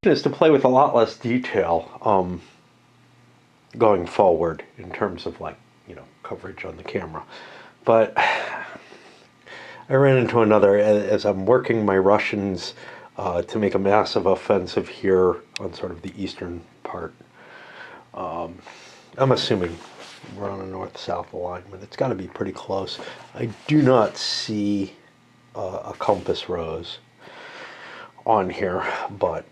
is to play with a lot less detail going forward in terms of, like, coverage on the camera. But I ran into another, as I'm working my Russians to make a massive offensive here on sort of the eastern part. I'm assuming we're on a north-south alignment. It's got to be pretty close. I do not see a compass rose on here, but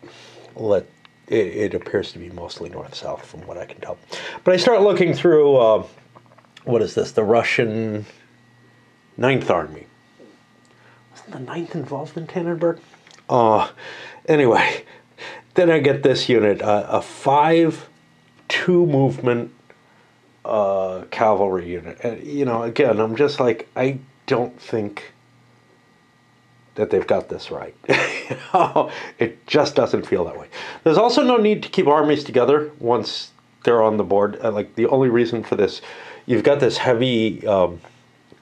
it appears to be mostly north-south from what I can tell. But I start looking through, what is this, the Russian 9th Army. Wasn't the 9th involved in Tannenberg? Anyway, then I get this unit, a 5-2 movement cavalry unit. And, again, I'm just like, I don't think that they've got this right. It just doesn't feel that way. There's also no need to keep armies together once they're on the board. Like, the only reason for this, you've got this heavy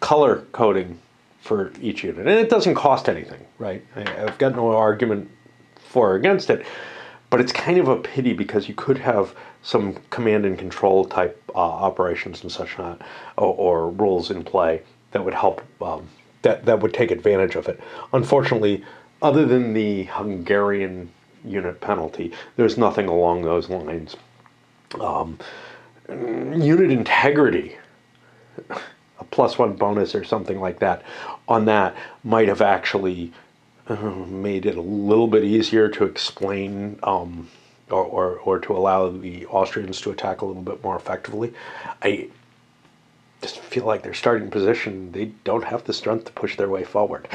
color coding for each unit, and it doesn't cost anything, right? I've got no argument for or against it, but it's kind of a pity because you could have some command and control type operations and such not, or rules in play that would help, that would take advantage of it. Unfortunately, other than the Hungarian unit penalty, there's nothing along those lines. Unit integrity, a +1 bonus or something like that on that might have actually made it a little bit easier to explain or to allow the Austrians to attack a little bit more effectively. I just feel like their starting position, they don't have the strength to push their way forward,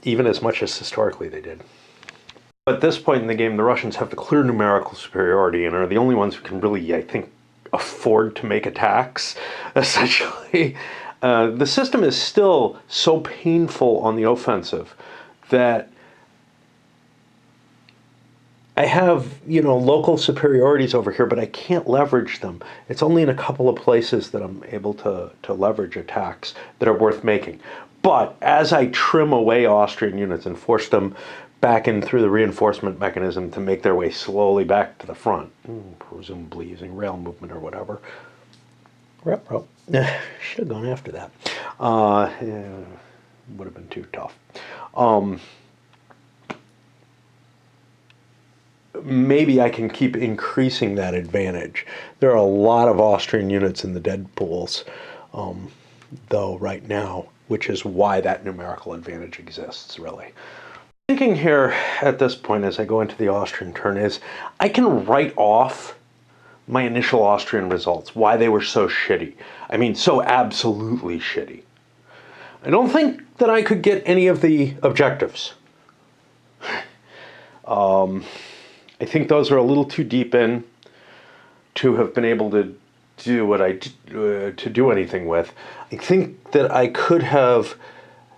even as much as historically they did. At this point in the game, the Russians have the clear numerical superiority and are the only ones who can really, I think, afford to make attacks, essentially. The system is still so painful on the offensive that I have, local superiorities over here, but I can't leverage them. It's only in a couple of places that I'm able to leverage attacks that are worth making. But as I trim away Austrian units and force them back in through the reinforcement mechanism to make their way slowly back to the front, presumably using rail movement or whatever. Should have gone after that. Would have been too tough. Maybe I can keep increasing that advantage. There are a lot of Austrian units in the dead pools, though, right now, which is why that numerical advantage exists, really. Thinking here at this point as I go into the Austrian turn is I can write off my initial Austrian results, why they were so shitty. I mean, so absolutely shitty. I don't think that I could get any of the objectives. I think those are a little too deep in to have been able to do what I to do anything with. I think that I could have,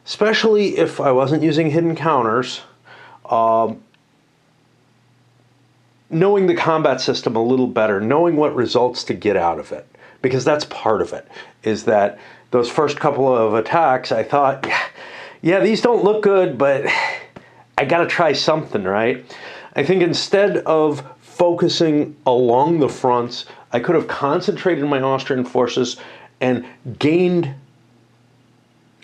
especially if I wasn't using hidden counters, knowing the combat system a little better, knowing what results to get out of it, because that's part of it, is that those first couple of attacks, I thought, yeah, these don't look good, but I gotta try something, right? I think instead of focusing along the fronts, I could have concentrated my Austrian forces and gained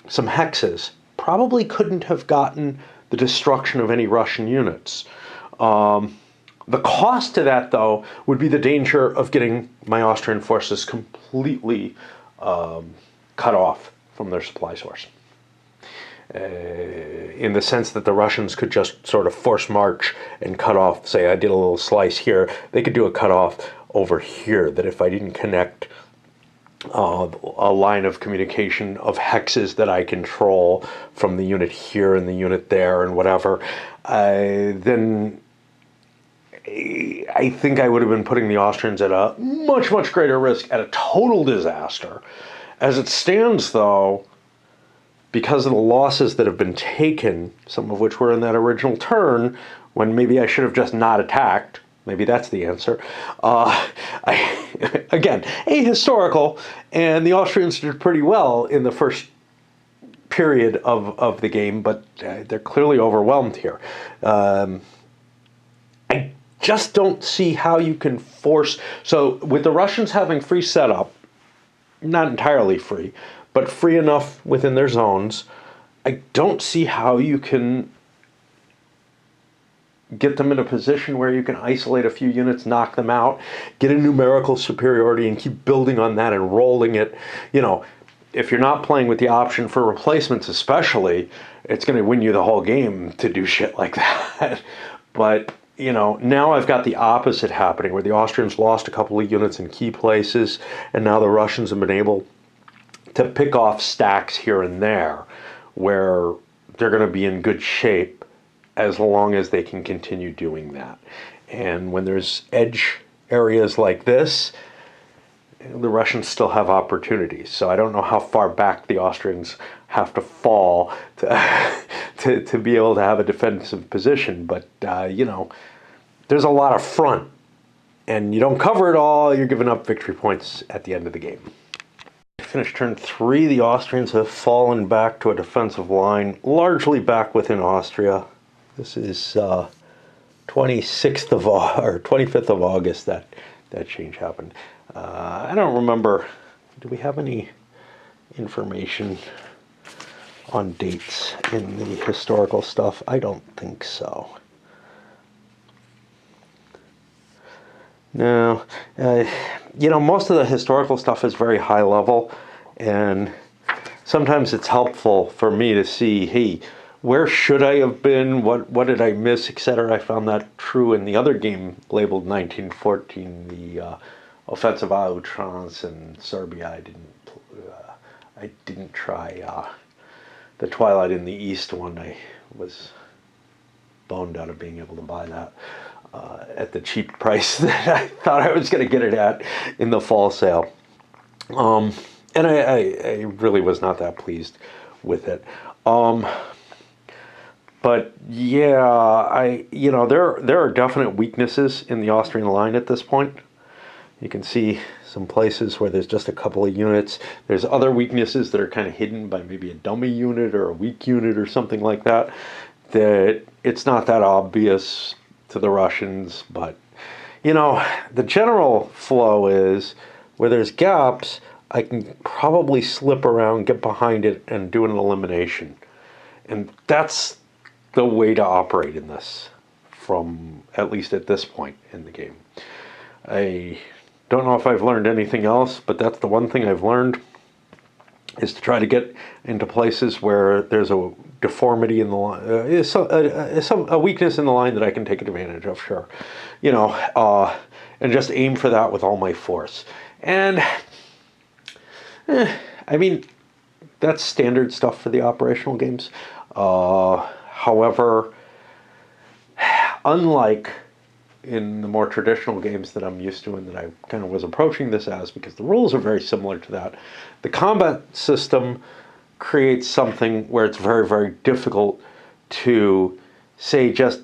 some hexes. Probably couldn't have gotten the destruction of any Russian units. The cost to that, though, would be the danger of getting my Austrian forces completely cut off from their supply source. In the sense that the Russians could just sort of force march and cut off, say I did a little slice here, they could do a cut off over here, that if I didn't connect a line of communication of hexes that I control from the unit here and the unit there and whatever, then I think I would have been putting the Austrians at a much, much greater risk, at a total disaster. As it stands, though, because of the losses that have been taken, some of which were in that original turn, when maybe I should have just not attacked, maybe that's the answer. Again, ahistorical, and the Austrians did pretty well in the first period of the game, but they're clearly overwhelmed here. I just don't see how you can force. So with the Russians having free setup, not entirely free, but free enough within their zones, I don't see how you can get them in a position where you can isolate a few units, knock them out, get a numerical superiority, and keep building on that and rolling it. You know, if you're not playing with the option for replacements especially, it's going to win you the whole game to do shit like that. But, you know, now I've got the opposite happening, where the Austrians lost a couple of units in key places, and now the Russians have been able to pick off stacks here and there where they're going to be in good shape as long as they can continue doing that. And when there's edge areas like this, the Russians still have opportunities. So I don't know how far back the Austrians have to fall to be able to have a defensive position. But, you know, there's a lot of front. And you don't cover it all, you're giving up victory points at the end of the game. Finished turn 3, the Austrians have fallen back to a defensive line, largely back within Austria. This is 25th of August that change happened. I don't remember, do we have any information on dates in the historical stuff? I don't think so. No, you know, most of the historical stuff is very high level, and sometimes it's helpful for me to see, hey, where should I have been? What did I miss, etc. I found that true in the other game labeled 1914, the offensive à outrance in Serbia. I didn't try the Twilight in the East one. I was boned out of being able to buy that at the cheap price that I thought I was going to get it at in the fall sale. And I really was not that pleased with it. But yeah, you know, there are definite weaknesses in the Austrian line at this point. You can see some places where there's just a couple of units. There's other weaknesses that are kind of hidden by maybe a dummy unit or a weak unit or something like that, that it's not that obvious to the Russians. But, you know, the general flow is where there's gaps, I can probably slip around, get behind it, and do an elimination. And that's the way to operate in this, from at least at this point in the game. I don't know if I've learned anything else, but that's the one thing I've learned, is to try to get into places where there's a deformity in the line, a weakness in the line that I can take advantage of, sure. You know, and just aim for that with all my force. And, I mean, that's standard stuff for the operational games. However, unlike in the more traditional games that I'm used to and that I kind of was approaching this as, because the rules are very similar to that, the combat system creates something where it's very, very difficult to, say, just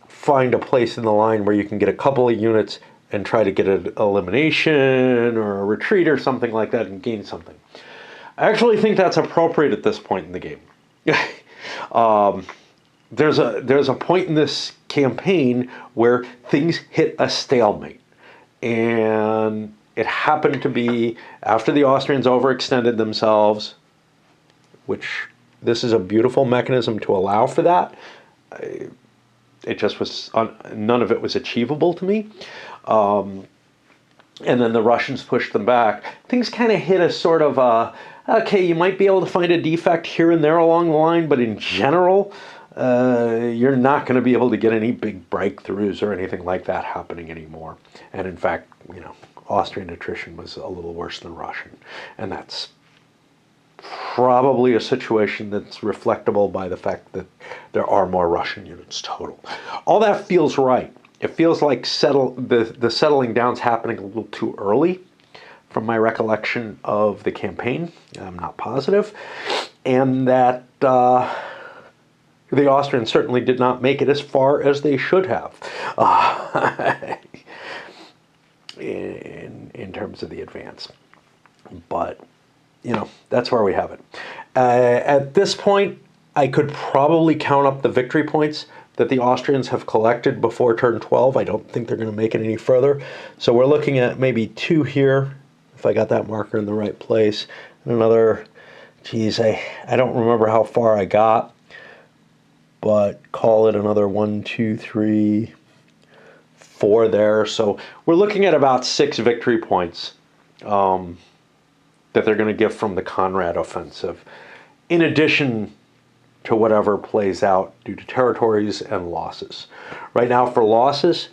find a place in the line where you can get a couple of units and try to get an elimination or a retreat or something like that and gain something. I actually think that's appropriate at this point in the game. There's a point in this campaign where things hit a stalemate, and it happened to be after the Austrians overextended themselves, which this is a beautiful mechanism to allow for that. It just was, none of it was achievable to me. And then the Russians pushed them back. Things kind of hit a sort of, okay, you might be able to find a defect here and there along the line, but in general, you're not going to be able to get any big breakthroughs or anything like that happening anymore. And in fact, you know, Austrian attrition was a little worse than Russian. And that's probably a situation that's reflectable by the fact that there are more Russian units total. All that feels right. It feels like the settling down's happening a little too early from my recollection of the campaign. I'm not positive. And that the Austrians certainly did not make it as far as they should have in terms of the advance. But, you know, that's where we have it. At this point, I could probably count up the victory points that the Austrians have collected before turn 12. I don't think they're going to make it any further. So we're looking at maybe 2 here, if I got that marker in the right place. And another, geez, I don't remember how far I got, but call it another 1, 2, 3, 4 there. So we're looking at about 6 victory points that they're going to get from the Conrad offensive, in addition to whatever plays out due to territories and losses. Right now for losses,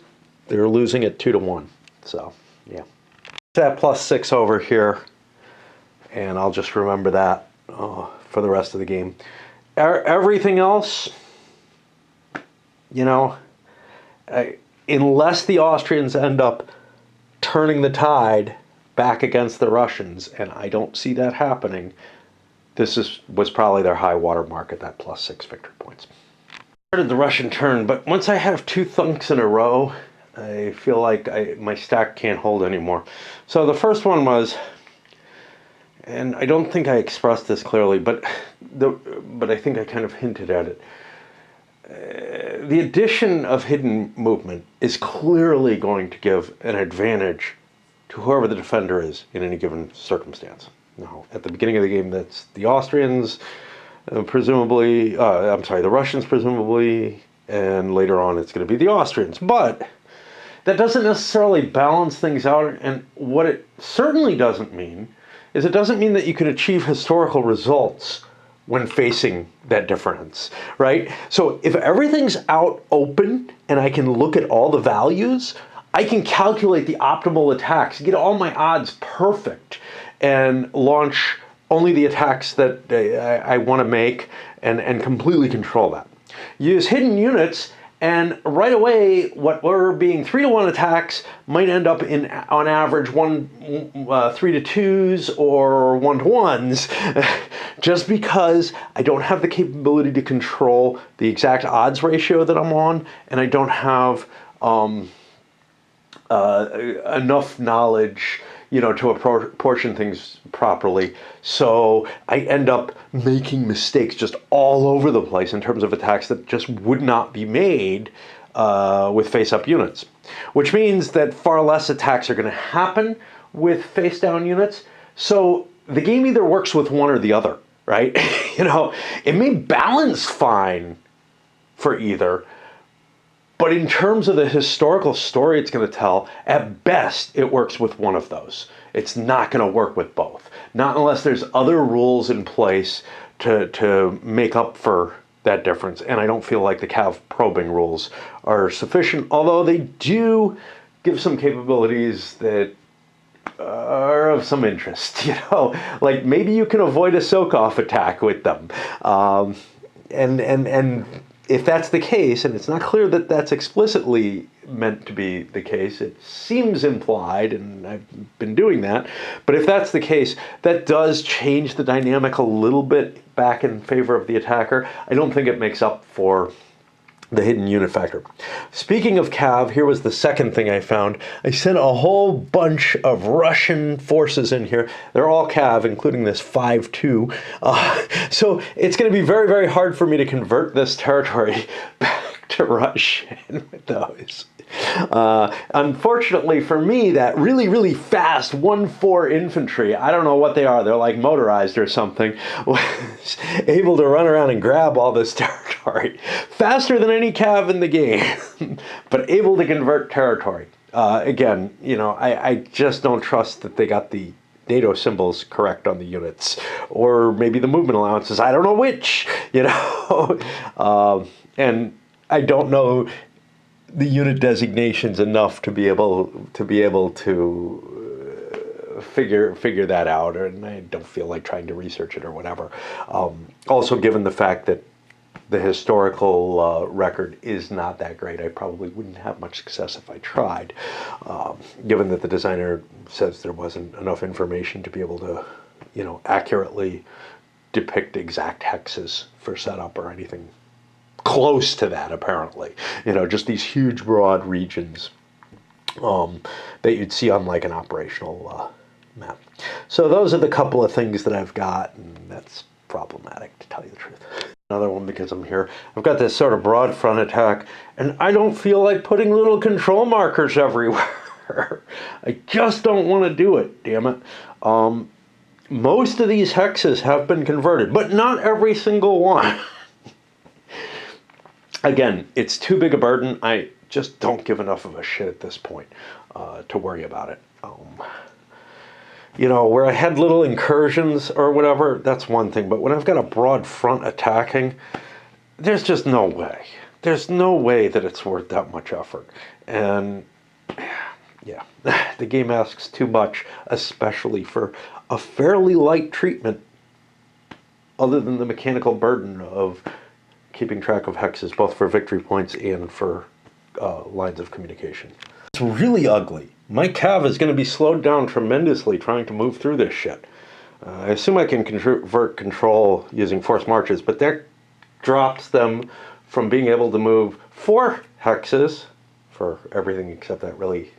they're losing at 2-1. So, yeah. That +6 over here, and I'll just remember that for the rest of the game. Everything else, you know, unless the Austrians end up turning the tide back against the Russians, and I don't see that happening, this was probably their high water mark at that +6 victory points. Started the Russian turn, but once I have 2 thunks in a row, I feel like my stack can't hold anymore. So the first one was, and I don't think I expressed this clearly, but I think I kind of hinted at it. The addition of hidden movement is clearly going to give an advantage to whoever the defender is in any given circumstance. Now, at the beginning of the game, that's the Austrians, presumably, the Russians, presumably, and later on it's going to be the Austrians. But that doesn't necessarily balance things out, and what it certainly doesn't mean is it doesn't mean that you can achieve historical results when facing that difference, right? So if everything's out open and I can look at all the values, I can calculate the optimal attacks, get all my odds perfect, and launch only the attacks that I want to make and completely control that. Use hidden units, and right away, what were being 3-1 attacks might end up in, on average, 3-2s or 1-1s, just because I don't have the capability to control the exact odds ratio that I'm on, and I don't have enough knowledge, you know, to apportion things properly. So I end up making mistakes just all over the place in terms of attacks that just would not be made with face-up units. Which means that far less attacks are going to happen with face-down units. So the game either works with one or the other, right? You know, it may balance fine for either, but in terms of the historical story it's going to tell, at best, it works with one of those. It's not going to work with both. Not unless there's other rules in place to make up for that difference. And I don't feel like the Cav probing rules are sufficient, although they do give some capabilities that are of some interest. You know, like maybe you can avoid a soak-off attack with them. And if that's the case, and it's not clear that that's explicitly meant to be the case, it seems implied, and I've been doing that, but if that's the case, that does change the dynamic a little bit back in favor of the attacker. I don't think it makes up for the hidden unit factor. Speaking of Cav, here was the second thing I found. I sent a whole bunch of Russian forces in here. They're all Cav, including this 5-2. So it's going to be very, very hard for me to convert this territory back to Russian with those. Unfortunately for me, that really, really fast 1-4 infantry, I don't know what they are, they're like motorized or something, was able to run around and grab all this territory faster than any Cav in the game, but able to convert territory. Again, you know, I just don't trust that they got the NATO symbols correct on the units, or maybe the movement allowances, I don't know which, you know, and I don't know the unit designations enough to be able to figure that out, and I don't feel like trying to research it or whatever. Also, given the fact that the historical record is not that great, I probably wouldn't have much success if I tried, given that the designer says there wasn't enough information to be able to, you know, accurately depict exact hexes for setup or anything close to that, apparently. You know, just these huge broad regions that you'd see on like an operational map. So those are the couple of things that I've got, and that's problematic, to tell you the truth. Another one because I'm here. I've got this sort of broad front attack, and I don't feel like putting little control markers everywhere. I just don't want to do it, damn it. Most of these hexes have been converted, but not every single one. Again, it's too big a burden. I just don't give enough of a shit at this point to worry about it. You know, where I had little incursions or whatever, that's one thing. But when I've got a broad front attacking, there's just no way. There's no way that it's worth that much effort. And yeah, the game asks too much, especially for a fairly light treatment, other than the mechanical burden of keeping track of hexes, both for victory points and for lines of communication. It's really ugly. My cav is going to be slowed down tremendously trying to move through this shit. I assume I can convert control using forced marches, but that drops them from being able to move 4 hexes, for everything except that really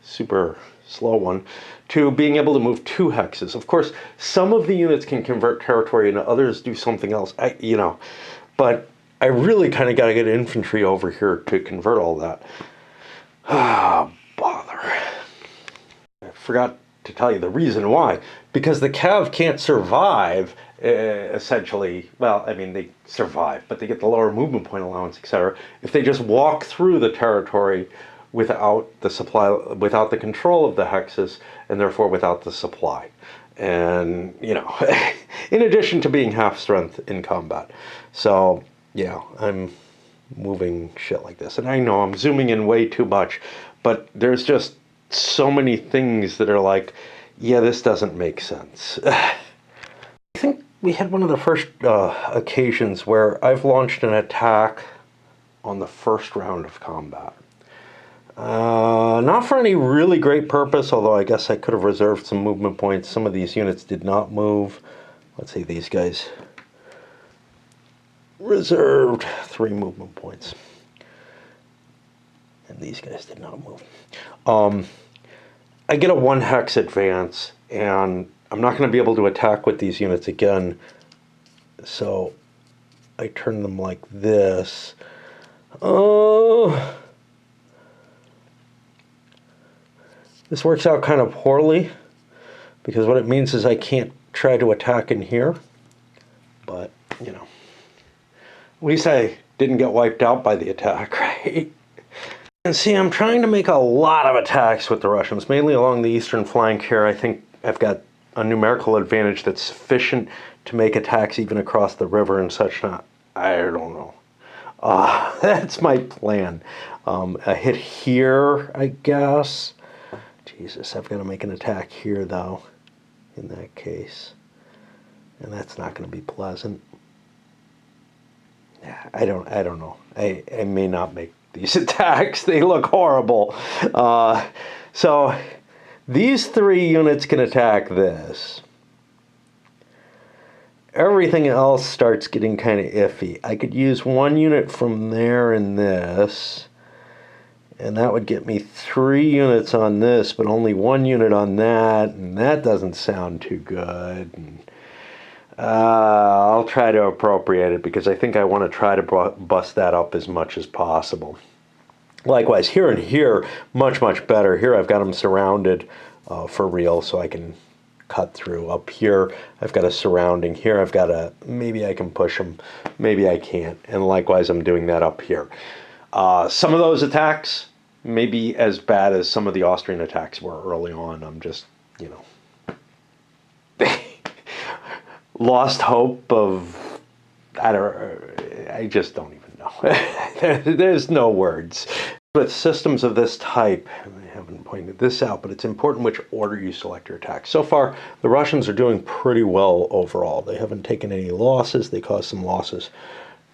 super slow one, to being able to move 2 hexes. Of course, some of the units can convert territory and others do something else, but I really kind of got to get infantry over here to convert all that. Ah, bother. I forgot to tell you the reason why. Because the cav can't survive, essentially. Well, I mean, they survive, but they get the lower movement point allowance, etc. if they just walk through the territory without the supply, without the control of the hexes, and therefore without the supply. And, you know, in addition to being half strength in combat. So, yeah, I'm moving shit like this. And I know I'm zooming in way too much, but there's just so many things that are like, yeah, this doesn't make sense. I think we had one of the first occasions where I've launched an attack on the first round of combat. Not for any really great purpose, although I guess I could have reserved some movement points. Some of these units did not move. Let's see, these guys reserved 3 movement points. And these guys did not move. I get a 1 hex advance, and I'm not going to be able to attack with these units again. So I turn them like this. This works out kind of poorly, because what it means is I can't try to attack in here. But, you know, at least I didn't get wiped out by the attack, right? And see, I'm trying to make a lot of attacks with the Russians, mainly along the eastern flank here. I think I've got a numerical advantage that's sufficient to make attacks even across the river and such. Not, I don't know. That's my plan. A hit here, I guess. Jesus, I've got to make an attack here, though, in that case. And that's not going to be pleasant. Yeah, I don't know. I may not make these attacks. They look horrible. So these 3 units can attack this. Everything else starts getting kind of iffy. I could use 1 unit from there and this, and that would get me 3 units on this, but only 1 unit on that, and that doesn't sound too good. And, I'll try to appropriate it, because I think I want to try to bust that up as much as possible. Likewise, here and here, much, much better. Here I've got them surrounded for real, so I can cut through. Up here, I've got a surrounding. Here I've got a, maybe I can push them, maybe I can't. And likewise, I'm doing that up here. Some of those attacks may be as bad as some of the Austrian attacks were early on. I'm just, you know, lost hope of, I just don't even know. There's no words. With systems of this type, I haven't pointed this out, but it's important which order you select your attacks. So far, the Russians are doing pretty well overall. They haven't taken any losses. They caused some losses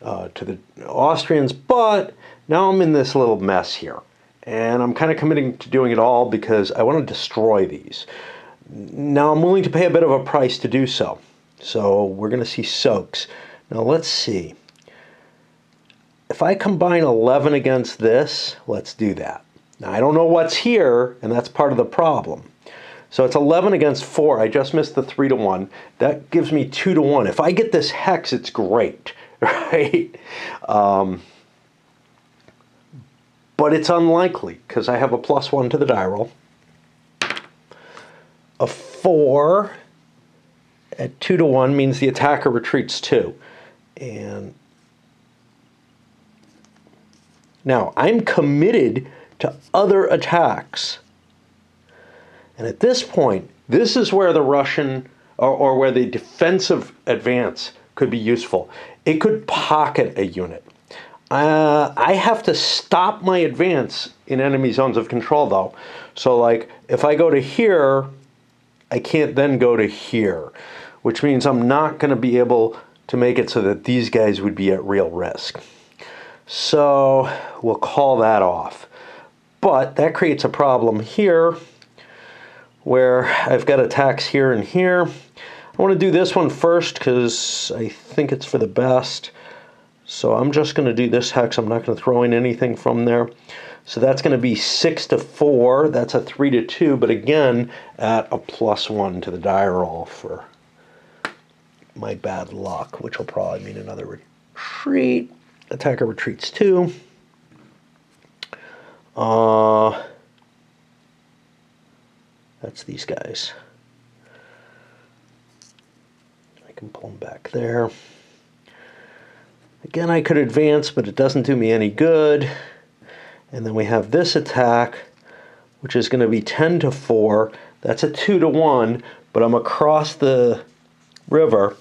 to the Austrians, but now I'm in this little mess here. And I'm kind of committing to doing it all because I want to destroy these. Now I'm willing to pay a bit of a price to do so. So we're going to see soaks. Now let's see. If I combine 11 against this, let's do that. Now I don't know what's here, and that's part of the problem. So it's 11 against 4. I just missed the 3 to 1. That gives me 2 to 1. If I get this hex, it's great. right? But it's unlikely because I have a +1 to the die roll. A 4 at 2 to 1 means the attacker retreats 2. And now I'm committed to other attacks. And at this point, this is where the Russian, or where the defensive advance could be useful. It could pocket a unit. I have to stop my advance in enemy zones of control, though. So, like, if I go to here, I can't then go to here, which means I'm not going to be able to make it so that these guys would be at real risk. So we'll call that off. But that creates a problem here where I've got attacks here and here. I want to do this one first because I think it's for the best. So I'm just going to do this hex. I'm not going to throw in anything from there. So that's going to be 6 to 4. That's a 3 to 2, but again, at a +1 to the die roll for my bad luck, which will probably mean another retreat. Attacker retreats 2. That's these guys. I can pull them back there. Again, I could advance, but it doesn't do me any good. And then we have this attack, which is going to be 10 to 4. That's a 2 to 1, but I'm across the river,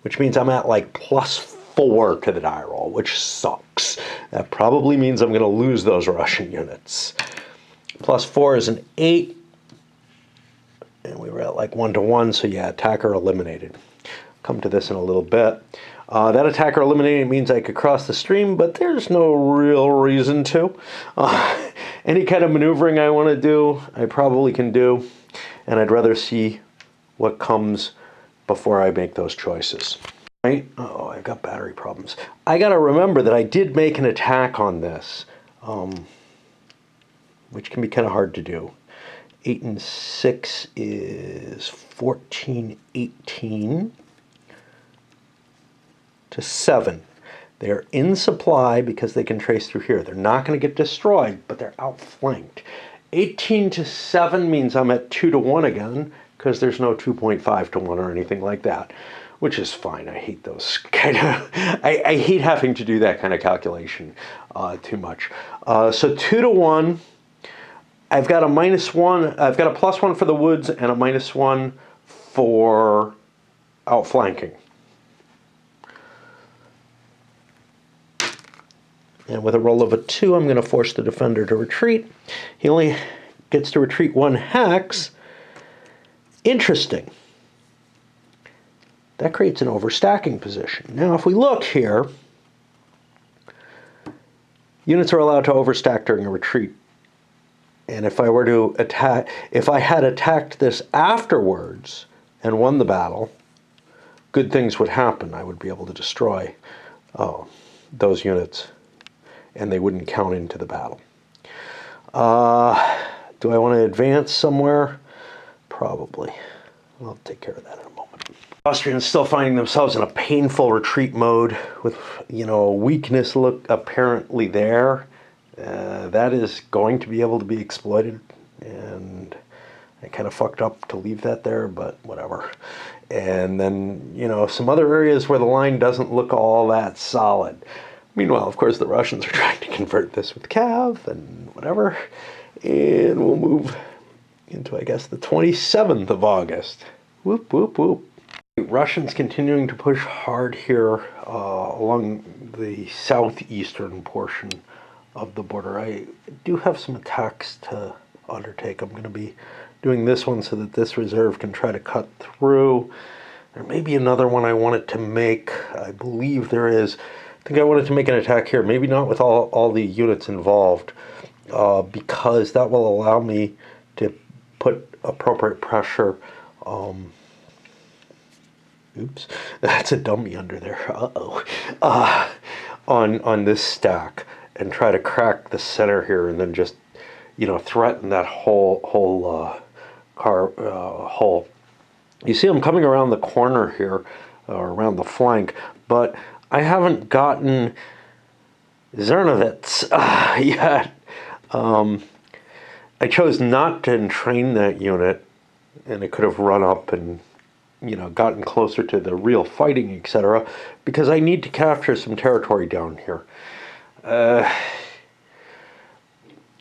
which means I'm at like +4 to the die roll, which sucks. That probably means I'm going to lose those Russian units. +4 is an 8, and we were at like 1 to 1, so yeah, attacker eliminated. Come to this in a little bit. That attacker eliminated means I could cross the stream, but there's no real reason to. Any kind of maneuvering I want to do, I probably can do, and I'd rather see what comes before I make those choices. Right? Oh, I've got battery problems. I got to remember that I did make an attack on this, which can be kind of hard to do. 8 and 6 is 14, 18. To 7. They're in supply because they can trace through here. They're not going to get destroyed, but they're outflanked. 18 to 7 means I'm at 2 to 1 again because there's no 2.5 to 1 or anything like that, which is fine. I hate those kind of, I hate having to do that kind of calculation too much. So 2 to 1, I've got a -1, I've got a +1 for the woods and a -1 for outflanking. And with a roll of a 2, I'm going to force the defender to retreat. He only gets to retreat 1 hex. Interesting. That creates an overstacking position. Now, if we look here, units are allowed to overstack during a retreat. And if I were to attack, if I had attacked this afterwards and won the battle, good things would happen. I would be able to destroy those units, and they wouldn't count into the battle. Do I want to advance somewhere? Probably. I'll take care of that in a moment. Austrians still finding themselves in a painful retreat mode with, a weakness look apparently there. That is going to be able to be exploited, and I kind of fucked up to leave that there, but whatever. And then, some other areas where the line doesn't look all that solid. Meanwhile, of course, the Russians are trying to convert this with Cav and whatever. And we'll move into, I guess, the 27th of August. Whoop, whoop, whoop. Russians continuing to push hard here along the southeastern portion of the border. I do have some attacks to undertake. I'm going to be doing this one so that this reserve can try to cut through. There may be another one I wanted to make. I believe there is. I think I wanted to make an attack here, maybe not with all the units involved, because that will allow me to put appropriate pressure. Oops, that's a dummy under there. On this stack, and try to crack the center here, and then just threaten that whole hole. You see, I'm coming around the corner here, or around the flank, but I haven't gotten Zernovitz yet. I chose not to train that unit, and it could have run up and, you know, gotten closer to the real fighting, etc., because I need to capture some territory down here.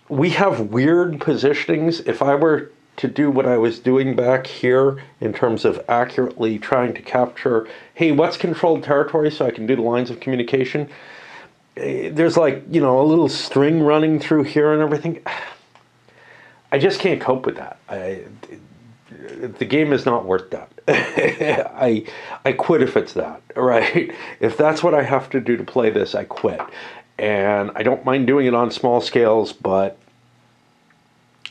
We have weird positionings. If I were to do what I was doing back here in terms of accurately trying to capture, hey, what's controlled territory so I can do the lines of communication? There's like, you know, a little string running through here and everything. I just can't cope with that. The game is not worth that. I quit if it's that, right? If that's what I have to do to play this, I quit. And I don't mind doing it on small scales, but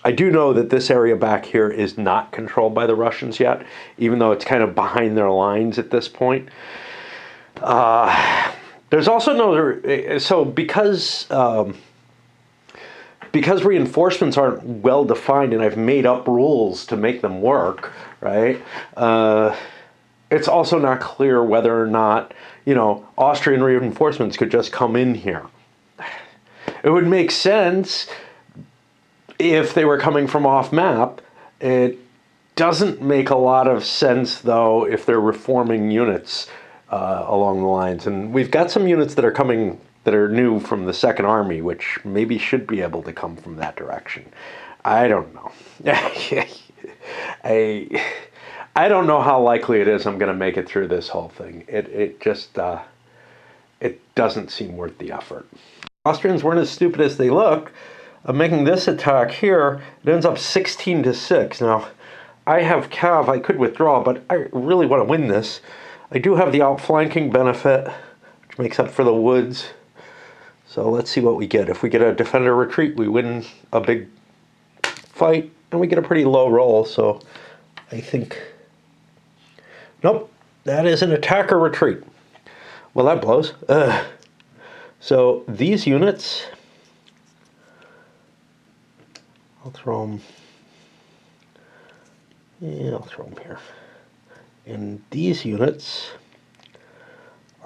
I do know that this area back here is not controlled by the Russians yet, even though it's kind of behind their lines at this point. There's also no, so because reinforcements aren't well defined, and I've made up rules to make them work, right? It's also not clear whether or not, you know, Austrian reinforcements could just come in here. It would make sense if they were coming from off map. It doesn't make a lot of sense, though, if they're reforming units along the lines. And we've got some units that are coming that are new from the Second Army, which maybe should be able to come from that direction. I don't know. I don't know how likely it is I'm going to make it through this whole thing. It just it doesn't seem worth the effort. Austrians weren't as stupid as they look. I'm making this attack here. It ends up 16-6. Now, I have cav. I could withdraw, but I really want to win this. I do have the outflanking benefit, which makes up for the woods. So let's see what we get. If we get a defender retreat, we win a big fight, and we get a pretty low roll. So I think, nope, that is an attacker retreat. Well, that blows. So these units, I'll throw them. Yeah, I'll throw them here. And these units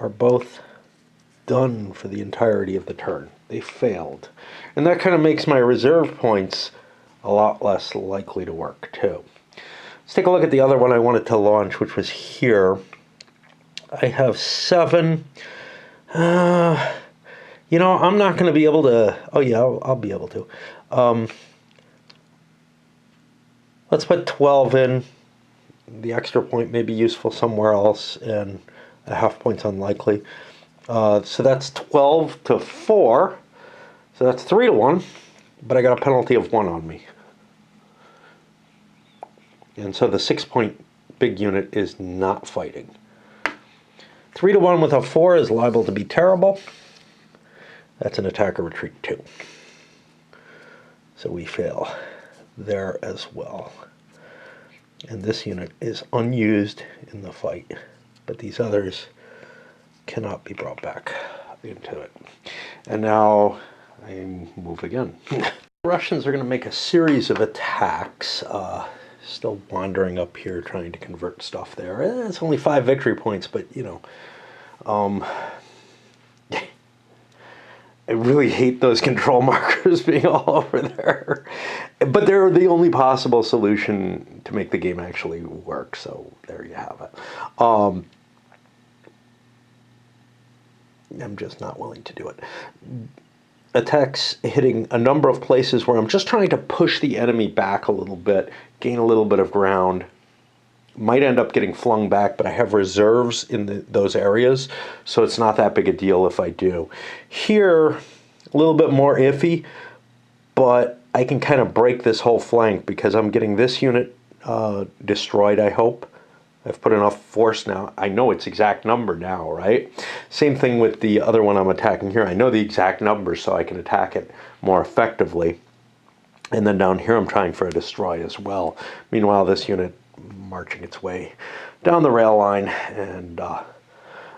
are both done for the entirety of the turn. They failed. And that kind of makes my reserve points a lot less likely to work, too. Let's take a look at the other one I wanted to launch, which was here. I have 7. You know, I'm not going to be able to... Oh, yeah, I'll be able to. Let's put 12 in. The extra point may be useful somewhere else, and a half point's unlikely. So that's 12-4. So that's 3-1, but I got a penalty of 1 on me. And so the 6-point big unit is not fighting. 3-1 with a 4 is liable to be terrible. That's an attacker retreat too. So we fail there as well. And this unit is unused in the fight, but these others cannot be brought back into it. And now I move again. The Russians are going to make a series of attacks. Still wandering up here trying to convert stuff there. It's only 5 victory points, but you know, I really hate those control markers being all over there. But they're the only possible solution to make the game actually work, so there you have it. I'm just not willing to do it. Attacks hitting a number of places where I'm just trying to push the enemy back a little bit, gain a little bit of ground. Might end up getting flung back, but I have reserves in those areas, so it's not that big a deal if I do. Here, a little bit more iffy, but I can kind of break this whole flank because I'm getting this unit destroyed, I hope. I've put enough force now. I know its exact number now, right? Same thing with the other one I'm attacking here. I know the exact number, so I can attack it more effectively. And then down here, I'm trying for a destroy as well. Meanwhile, this unit marching its way down the rail line, and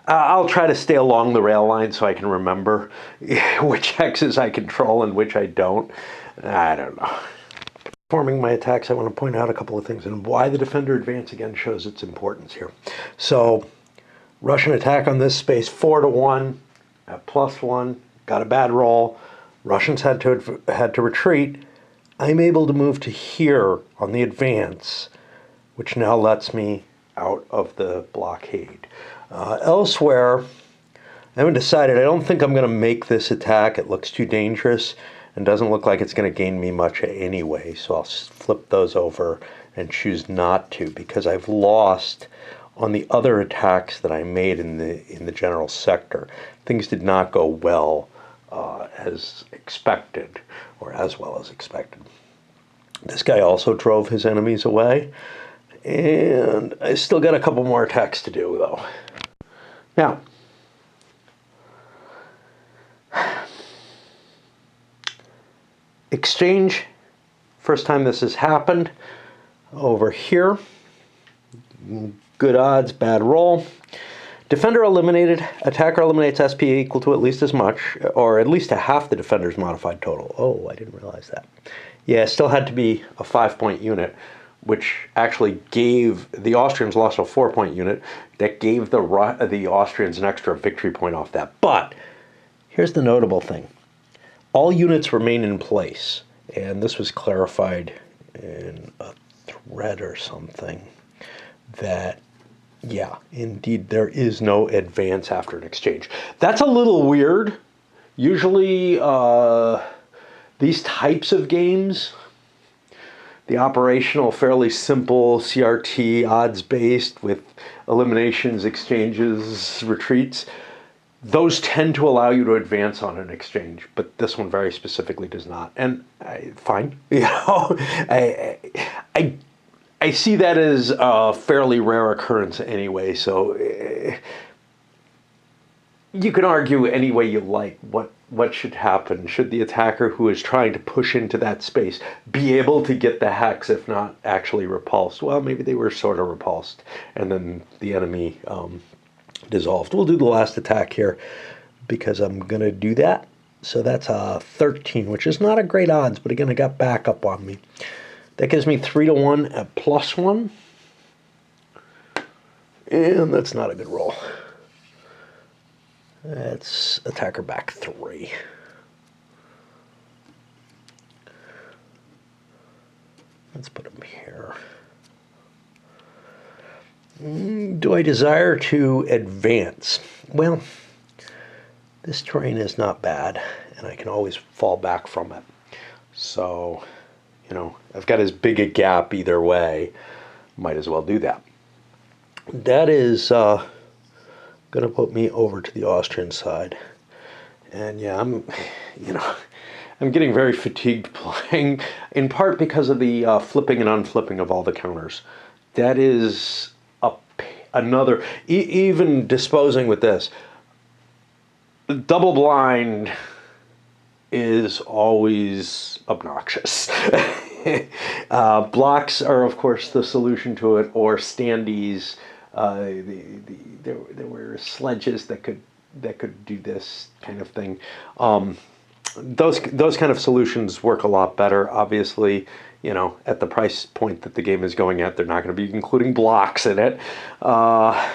I'll try to stay along the rail line so I can remember which hexes I control and which I don't. I don't know. Forming my attacks, I want to point out a couple of things, and why the defender advance again shows its importance here. So Russian attack on this space 4-1 at +1. Got a bad roll. Russians had to retreat. I'm able to move to here on the advance, which now lets me out of the blockade. Elsewhere, I haven't decided. I don't think I'm going to make this attack. It looks too dangerous and doesn't look like it's going to gain me much anyway. So I'll flip those over and choose not to, because I've lost on the other attacks that I made in the general sector. Things did not go well as expected, or as well as expected. This guy also drove his enemies away, and I still got a couple more attacks to do, though. Now, exchange, first time this has happened, over here. Good odds, bad roll. Defender eliminated. Attacker eliminates SP equal to at least as much, or at least a half the defender's modified total. Oh, I didn't realize that. Yeah, it still had to be a 5-point unit, which actually gave the Austrians lost a 4-point unit. That gave the Austrians an extra victory point off that. But here's the notable thing. All units remain in place, and this was clarified in a thread or something, that, yeah, indeed, there is no advance after an exchange. That's a little weird. Usually, these types of games, the operational, fairly simple CRT, odds-based, with eliminations, exchanges, retreats, those tend to allow you to advance on an exchange, but this one very specifically does not. And fine, you know, I see that as a fairly rare occurrence anyway. So you can argue any way you like what should happen. Should the attacker who is trying to push into that space be able to get the hex, if not actually repulsed? Well, maybe they were sort of repulsed, and then the enemy dissolved. We'll do the last attack here because I'm going to do that. So that's a 13, which is not a great odds, but again, I got backup on me. That gives me 3-1 at +1. And that's not a good roll. That's attacker back 3. Let's put him here. Do I desire to advance? Well, this terrain is not bad, and I can always fall back from it. So, you know, I've got as big a gap either way. Might as well do that. That is going to put me over to the Austrian side. And yeah, I'm getting very fatigued playing, in part because of the flipping and unflipping of all the counters. That is another, even disposing with this, double blind is always obnoxious. Blocks are, of course, the solution to it, or standees. There were sledges that could do this kind of thing. Those kind of solutions work a lot better. Obviously, you know, at the price point that the game is going at, they're not going to be including blocks in it. I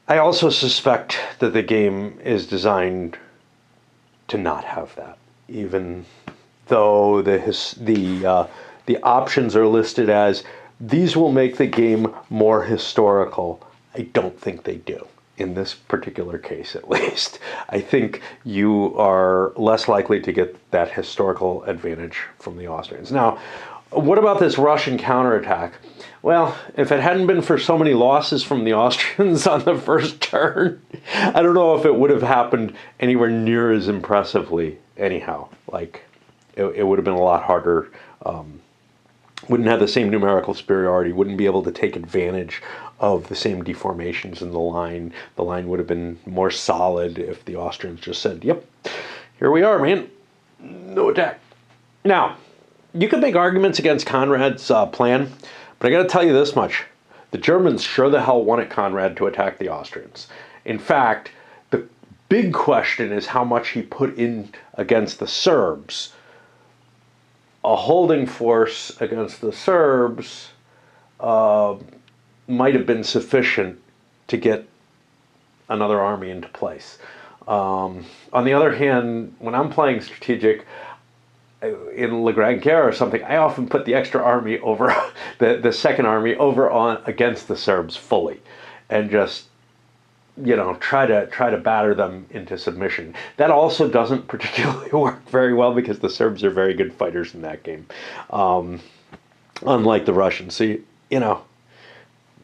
also suspect that the game is designed to not have that, even though the options are listed as these will make the game more historical. I don't think they do. In this particular case, at least. I think you are less likely to get that historical advantage from the Austrians. Now, what about this Russian counterattack? Well, if it hadn't been for so many losses from the Austrians on the first turn, I don't know if it would have happened anywhere near as impressively anyhow. Like, it would have been a lot harder. Wouldn't have the same numerical superiority, wouldn't be able to take advantage of the same deformations in the line. The line would have been more solid if the Austrians just said, yep, here we are, man. No attack. Now, you could make arguments against Conrad's plan, but I got to tell you this much. The Germans sure the hell wanted Conrad to attack the Austrians. In fact, the big question is how much he put in against the Serbs. A holding force against the Serbs might have been sufficient to get another army into place. On the other hand, when I'm playing strategic in La Grande Guerre or something, I often put the extra army over, the second army over on against the Serbs fully, and just try to batter them into submission. That also doesn't particularly work very well because the Serbs are very good fighters in that game, unlike the Russians. So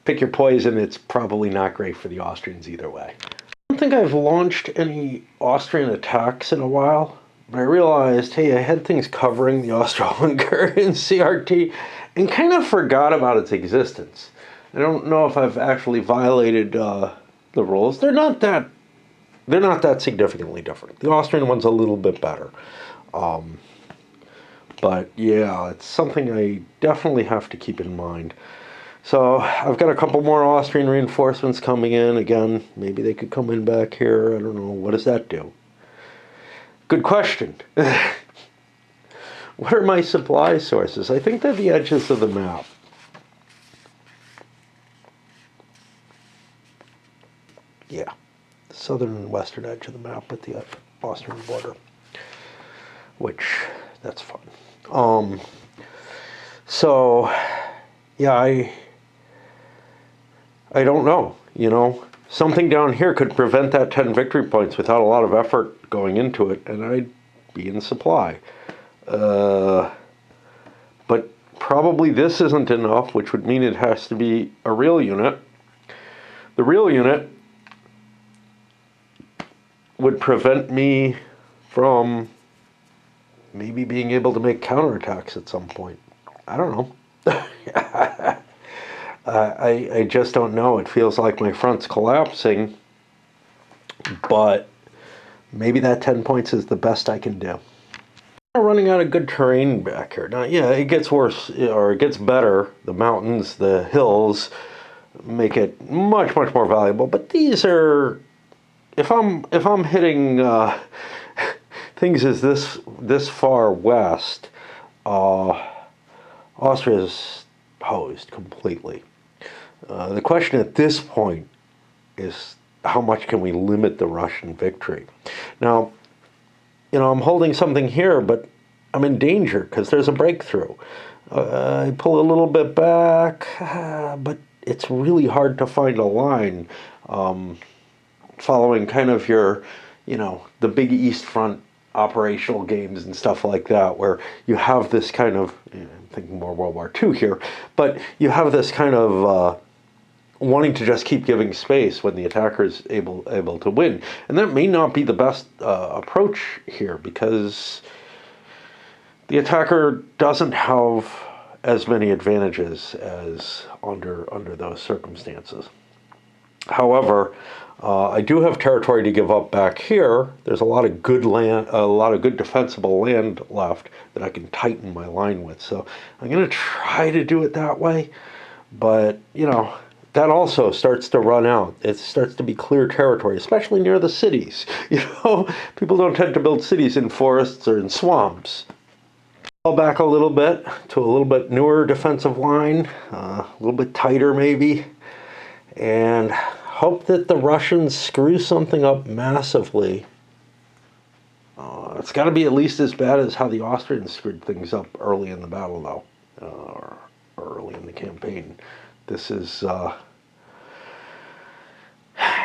pick your poison. It's probably not great for the Austrians either way. I don't think I've launched any Austrian attacks in a while, but I realized, hey, I had things covering the Austro-Hungarian CRT and kind of forgot about its existence. I don't know if I've actually violated the rules. They're not that significantly different. The Austrian one's a little bit better. But yeah, it's something I definitely have to keep in mind. So I've got a couple more Austrian reinforcements coming in. Again, maybe they could come in back here. I don't know. What does that do? Good question. What are my supply sources? I think they're the edges of the map. Yeah, the southern and western edge of the map at the Austrian border, which, that's fun. So, yeah, I don't know, Something down here could prevent that 10 victory points without a lot of effort going into it, and I'd be in supply. But probably this isn't enough, which would mean it has to be a real unit. The real unit would prevent me from maybe being able to make counterattacks at some point. I don't know. I just don't know. It feels like my front's collapsing, but maybe that 10 points is the best I can do. I'm running out of good terrain back here. Now, yeah, it gets worse, or it gets better. The mountains, the hills make it much, much more valuable, but these are... If I'm hitting things as this far west, Austria's hosed completely. The question at this point is how much can we limit the Russian victory? Now, I'm holding something here, but I'm in danger because there's a breakthrough. I pull a little bit back, but it's really hard to find a line. Following kind of your, the big East Front operational games and stuff like that, where you have this kind of, I'm thinking more World War II here, but you have this kind of wanting to just keep giving space when the attacker is able to win. And that may not be the best approach here, because the attacker doesn't have as many advantages as under those circumstances. However, I do have territory to give up back here. There's a lot of good land, a lot of good defensible land left that I can tighten my line with. So I'm going to try to do it that way. But, that also starts to run out. It starts to be clear territory, especially near the cities. People don't tend to build cities in forests or in swamps. Fall back a little bit to a little bit newer defensive line, a little bit tighter maybe, and hope that the Russians screw something up massively. It's got to be at least as bad as how the Austrians screwed things up early in the battle, though, or early in the campaign. This is,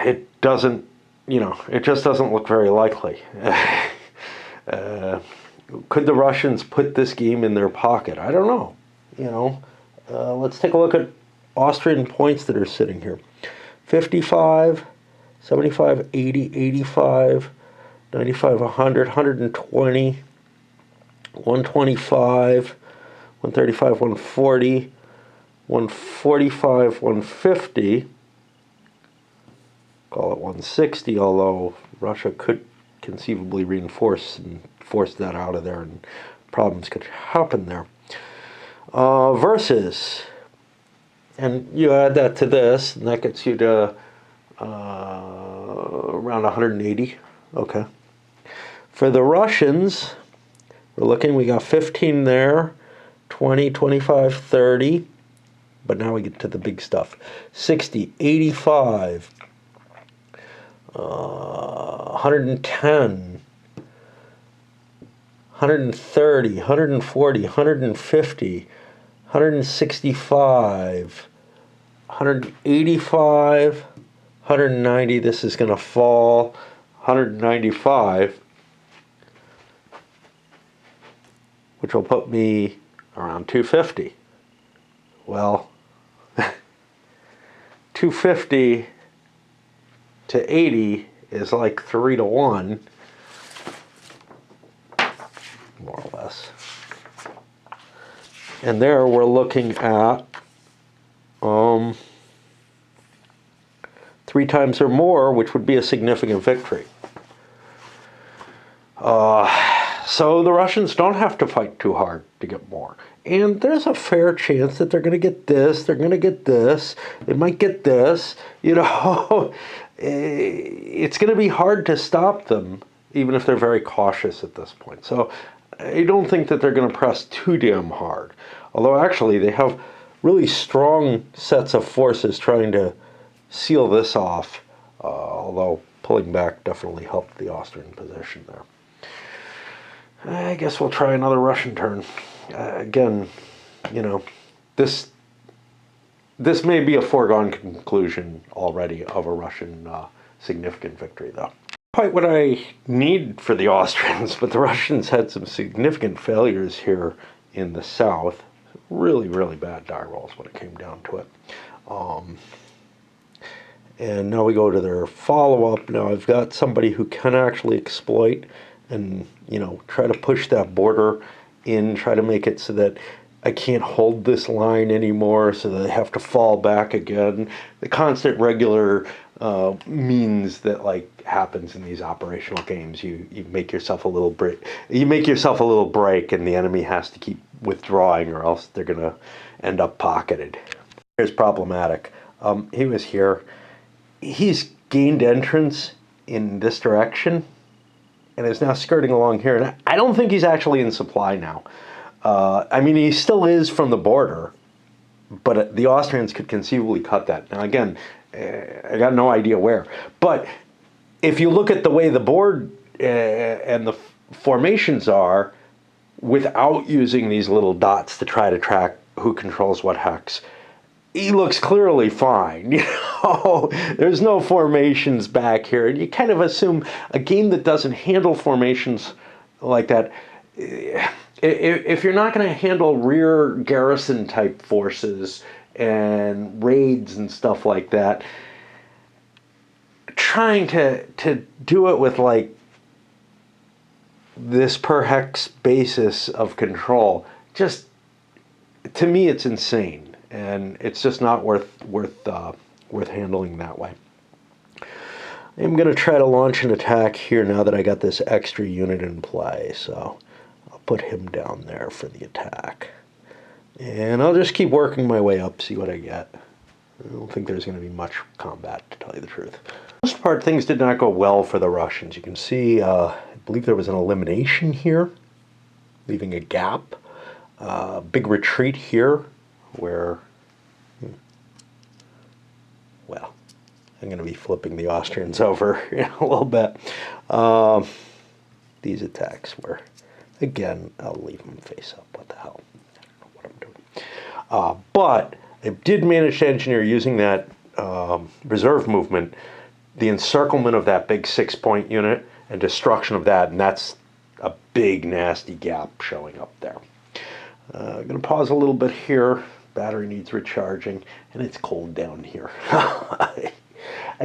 it doesn't, it just doesn't look very likely. Could the Russians put this game in their pocket? I don't know. Let's take a look at Austrian points that are sitting here. 55, 75, 80, 85, 95, 100, 120, 125, 135, 140, 145, 150. Call it 160, although Russia could conceivably reinforce and force that out of there, and problems could happen there. Versus... And you add that to this, and that gets you to around 180. Okay. For the Russians, we're looking, we got 15 there, 20, 25, 30, But now we get to the big stuff. 60, 85, 110, 130, 140, 150, 165, 185, 190. This is going to fall. 195, which will put me around 250. Well, 250 to 80 is like 3 to 1, more or less. And there we're looking at 3 times or more, which would be a significant victory. So the Russians don't have to fight too hard to get more. And there's a fair chance that they're going to get this, they're going to get this, they might get this. You know, it's going to be hard to stop them, even if they're very cautious at this point. So I don't think that they're going to press too damn hard. Although actually they have really strong sets of forces trying to seal this off, although pulling back definitely helped the Austrian position there. I guess we'll try another Russian turn. Again, you know, this may be a foregone conclusion already of a Russian significant victory, though. Quite what I need for the Austrians, but the Russians had some significant failures here in the south. Really, really bad die rolls when it came down to it. And now we go to their follow-up. Now I've got somebody who can actually exploit and, you know, try to push that border in, try to make it so that I can't hold this line anymore, so that I have to fall back again. The constant regular means that like happens in these operational games. You make yourself a little break. You make yourself a little break, and the enemy has to keep withdrawing, or else they're gonna end up pocketed. Here's problematic. He was here. He's gained entrance in this direction, and is now skirting along here. And I don't think he's actually in supply now. I mean, he still is from the border, but the Austrians could conceivably cut that. Now, again, I got no idea where. But if you look at the way the board and the formations are, without using these little dots to try to track who controls what hex, he looks clearly fine. You know, there's no formations back here. And you kind of assume a game that doesn't handle formations like that, if you're not going to handle rear garrison type forces and raids and stuff like that, trying to do it with like this per hex basis of control, just to me it's insane, and it's just not worth handling that way. I'm going to try to launch an attack here now that I got this extra unit in play, so I'll put him down there for the attack. And I'll just keep working my way up, see what I get. I don't think there's going to be much combat, to tell you the truth. For the most part, things did not go well for the Russians. You can see, I believe there was an elimination here, leaving a gap. Big retreat here, where, well, I'm going to be flipping the Austrians over in a little bit. These attacks were, again, I'll leave them face up. What the hell? I don't know what I'm doing. But I did manage to engineer, using that reserve movement, the encirclement of that big 6-point unit and destruction of that, and that's a big nasty gap showing up there. I'm going to pause a little bit here. Battery needs recharging, and it's cold down here. I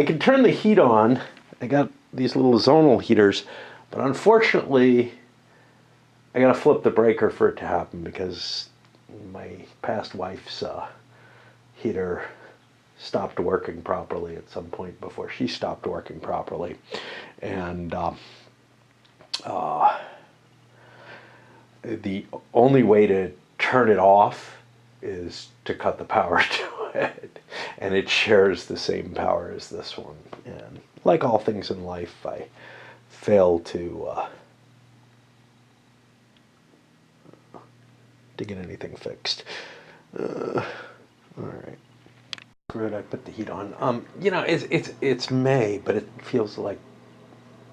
can turn the heat on. I got these little zonal heaters, but unfortunately I got to flip the breaker for it to happen, because my past wife's heater stopped working properly at some point before she stopped working properly, and the only way to turn it off is to cut the power to it, and it shares the same power as this one. And like all things in life, I failed to get anything fixed. All right. Screw it, I put the heat on. You know, it's May, but it feels like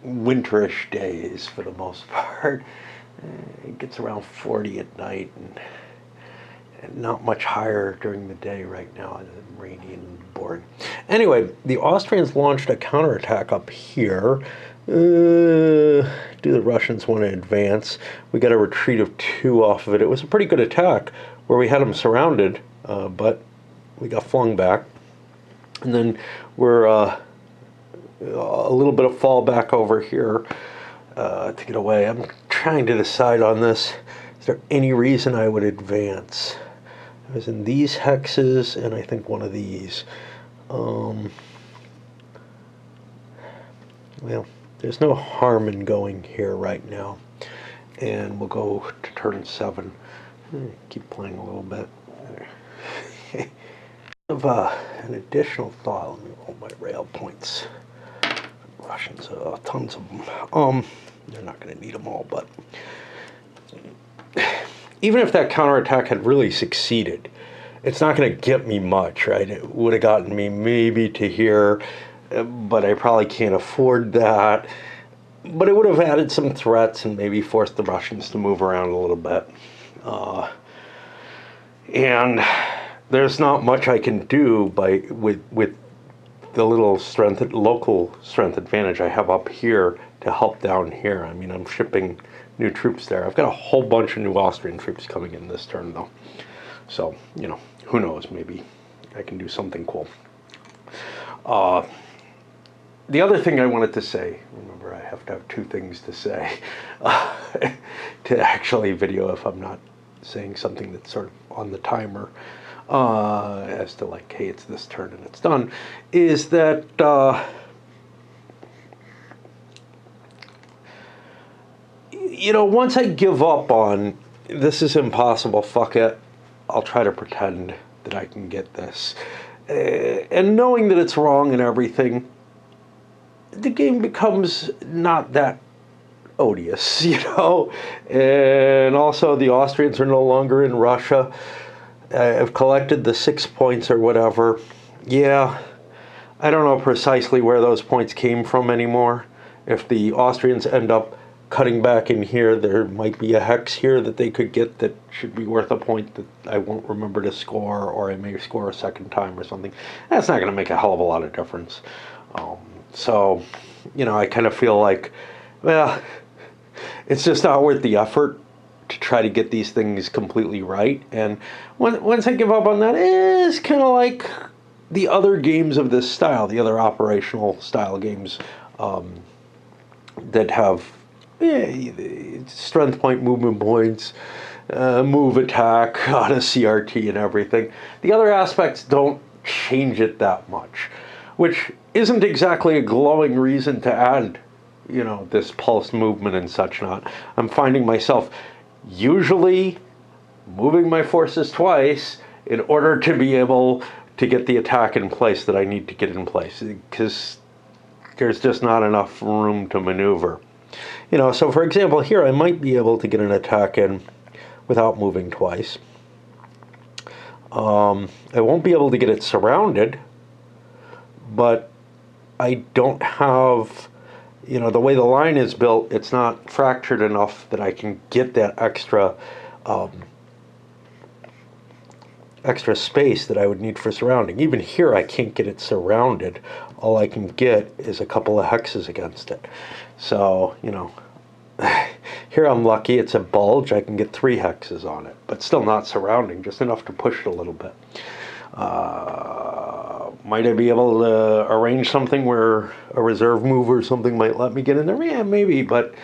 winterish days for the most part. It gets around 40 at night and not much higher during the day right now. It's rainy and boring. Anyway, the Austrians launched a counterattack up here. Do the Russians want to advance? We got a retreat of 2 off of it. It was a pretty good attack where we had them surrounded, but we got flung back. And then we're a little bit of fallback over here to get away. I'm trying to decide on this. Is there any reason I would advance? I was in these hexes and I think one of these. Well, there's no harm in going here right now. And we'll go to turn 7. Keep playing a little bit. Of an additional thought. Let me roll my rail points. Russians, tons of them. They're not going to need them all, but even if that counterattack had really succeeded, it's not going to get me much, right? It would have gotten me maybe to here, but I probably can't afford that. But it would have added some threats and maybe forced the Russians to move around a little bit. And there's not much I can do with the little local strength advantage I have up here to help down here. I mean, I'm shipping new troops there. I've got a whole bunch of new Austrian troops coming in this turn, though. So, you know, who knows? Maybe I can do something cool. The other thing I wanted to say, remember I have to have 2 things to say to actually video if I'm not saying something that's sort of on the timer. As to like, hey, it's this turn and it's done, is that you know, once I give up on this is impossible, fuck it, I'll try to pretend that I can get this, and knowing that it's wrong and everything, the game becomes not that odious, you know. And also the Austrians are no longer in Russia. I've collected the 6 points or whatever. Yeah, I don't know precisely where those points came from anymore. If the Austrians end up cutting back in here, there might be a hex here that they could get that should be worth a point that I won't remember to score, or I may score a second time or something. That's not going to make a hell of a lot of difference. So, you know, I kind of feel like, well, it's just not worth the effort to try to get these things completely right. And once I give up on that, it's kind of like the other games of this style, the other operational style games that have strength point, movement points, move attack on a CRT and everything. The other aspects don't change it that much, which isn't exactly a glowing reason to add, you know, this pulse movement and such not. I'm finding myself usually moving my forces twice in order to be able to get the attack in place that I need to get in place, because there's just not enough room to maneuver. You know, so for example, here I might be able to get an attack in without moving twice. I won't be able to get it surrounded, but I don't have, you know, the way the line is built, it's not fractured enough that I can get that extra extra space that I would need for surrounding. Even here I can't get it surrounded. All I can get is a couple of hexes against it. So, you know, here I'm lucky, it's a bulge, I can get 3 hexes on it, but still not surrounding, just enough to push it a little bit. Might I be able to arrange something where a reserve move or something might let me get in there? Yeah, maybe, but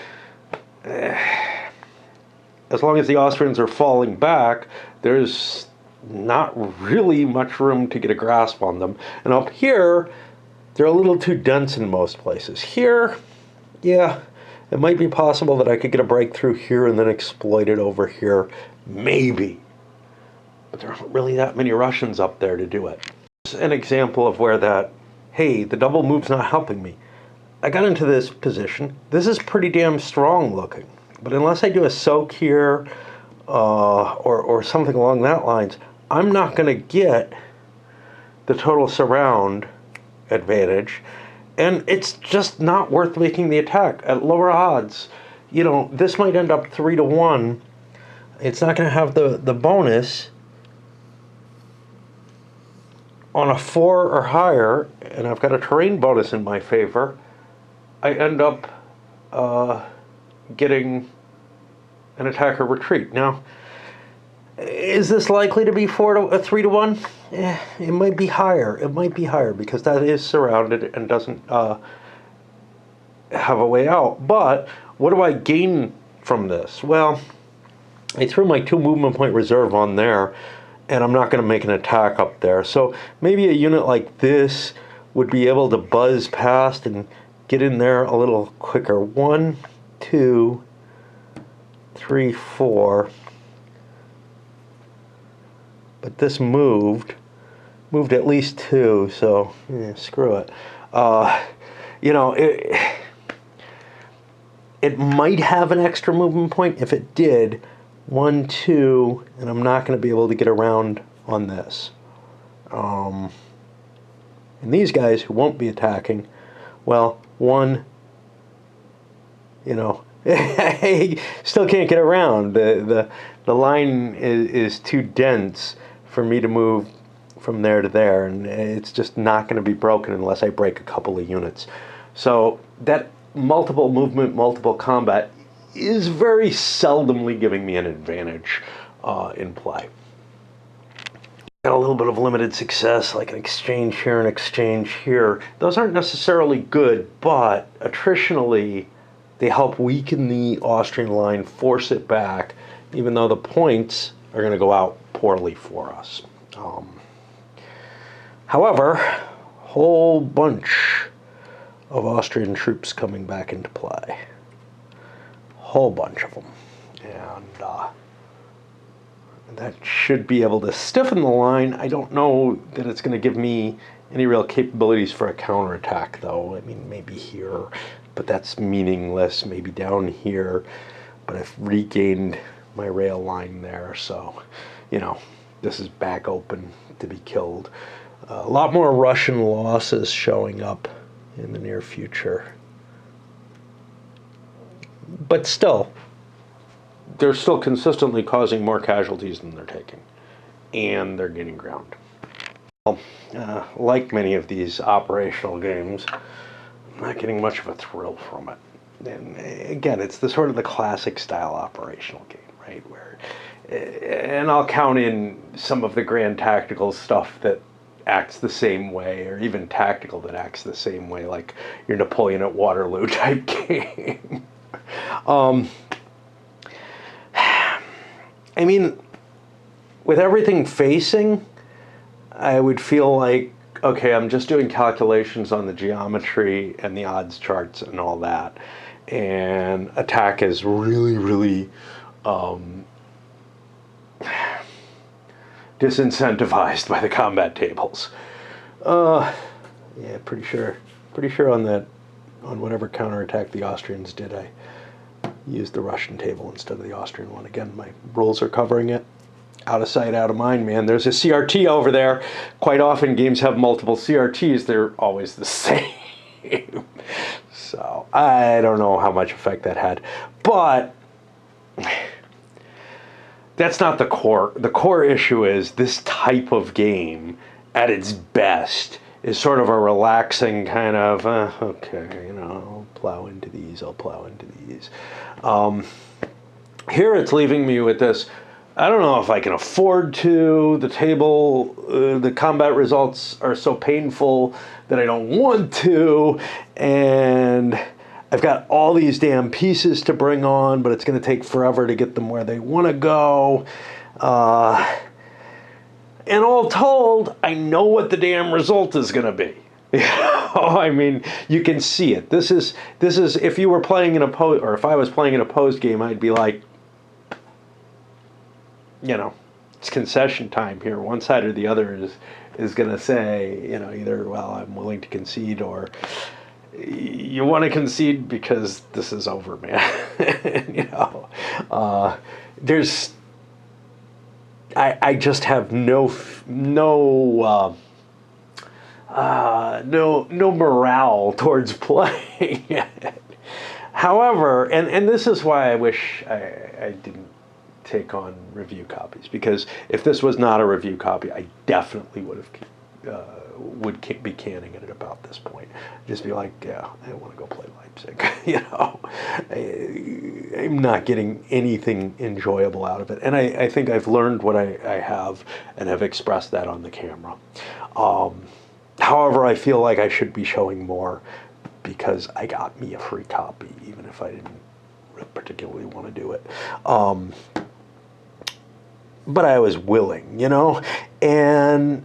as long as the Austrians are falling back, there's not really much room to get a grasp on them. And up here, they're a little too dense in most places. Here, yeah, it might be possible that I could get a breakthrough here and then exploit it over here. Maybe. But there aren't really that many Russians up there to do it. An example of where that, hey, the double move's not helping me. I got into this position. This is pretty damn strong looking. But unless I do a soak here or something along that lines, I'm not going to get the total surround advantage, and it's just not worth making the attack at lower odds. You know, this might end up 3-1. It's not going to have the bonus on a 4 or higher, and I've got a terrain bonus in my favor. I end up getting an attacker retreat. Now, is this likely to be 3-1? It might be higher. It might be higher because that is surrounded and doesn't have a way out. But what do I gain from this? Well, I threw my 2 movement point reserve on there, and I'm not going to make an attack up there. So maybe a unit like this would be able to buzz past and get in there a little quicker. 1, 2, 3, 4. But this moved at least 2, so screw it. You know, it might have an extra movement point. If it did, 1, 2, and I'm not going to be able to get around on this. And these guys who won't be attacking, well, 1, you know, I still can't get around. The line is too dense for me to move from there to there, and it's just not going to be broken unless I break a couple of units. So that multiple movement, multiple combat is very seldomly giving me an advantage in play. Got a little bit of limited success, like an exchange here and exchange here. Those aren't necessarily good, but attritionally, they help weaken the Austrian line, force it back, even though the points are going to go out poorly for us. However, whole bunch of Austrian troops coming back into play. Whole bunch of them. And that should be able to stiffen the line. I don't know that it's going to give me any real capabilities for a counterattack, though. I mean, maybe here, but that's meaningless. Maybe down here, but I've regained my rail line there, so, you know, this is back open to be killed. A lot more Russian losses showing up in the near future. But still, they're still consistently causing more casualties than they're taking. And they're gaining ground. Well, like many of these operational games, I'm not getting much of a thrill from it. And again, it's the sort of the classic style operational game, right? Where, and I'll count in some of the grand tactical stuff that acts the same way, or even tactical that acts the same way, like your Napoleon at Waterloo type game. I mean, with everything facing, I would feel like, okay, I'm just doing calculations on the geometry and the odds charts and all that, and attack is really, really disincentivized by the combat tables. Yeah, pretty sure on that, on whatever counterattack the Austrians did, I used the Russian table instead of the Austrian one. Again, my rules are covering it. Out of sight, out of mind, man. There's a CRT over there. Quite often games have multiple CRTs. They're always the same. So I don't know how much effect that had. But that's not the core. The core issue is this type of game, at its best, is sort of a relaxing kind of, okay, you know, I'll plow into these, I'll plow into these. Here it's leaving me with this, I don't know if I can afford to. The table, the combat results are so painful that I don't want to, and I've got all these damn pieces to bring on, but it's going to take forever to get them where they want to go. And all told, I know what the damn result is going to be. I mean, you can see it. This is if you were playing an opposed, or if I was playing an opposed game, I'd be like, you know, it's concession time here. One side or the other is going to say, you know, either, well, I'm willing to concede, or you want to concede because this is over, man. You know, I just have no no morale towards playing it. However, and this is why I wish I didn't take on review copies, because if this was not a review copy, I definitely would be canning it at about this point. Just be like, yeah, I want to go play Leipzig. I'm not getting anything enjoyable out of it, and I think I've learned what I have and have expressed that on the camera. However, I feel like I should be showing more, because I got me a free copy, even if I didn't particularly want to do it. But I was willing, and,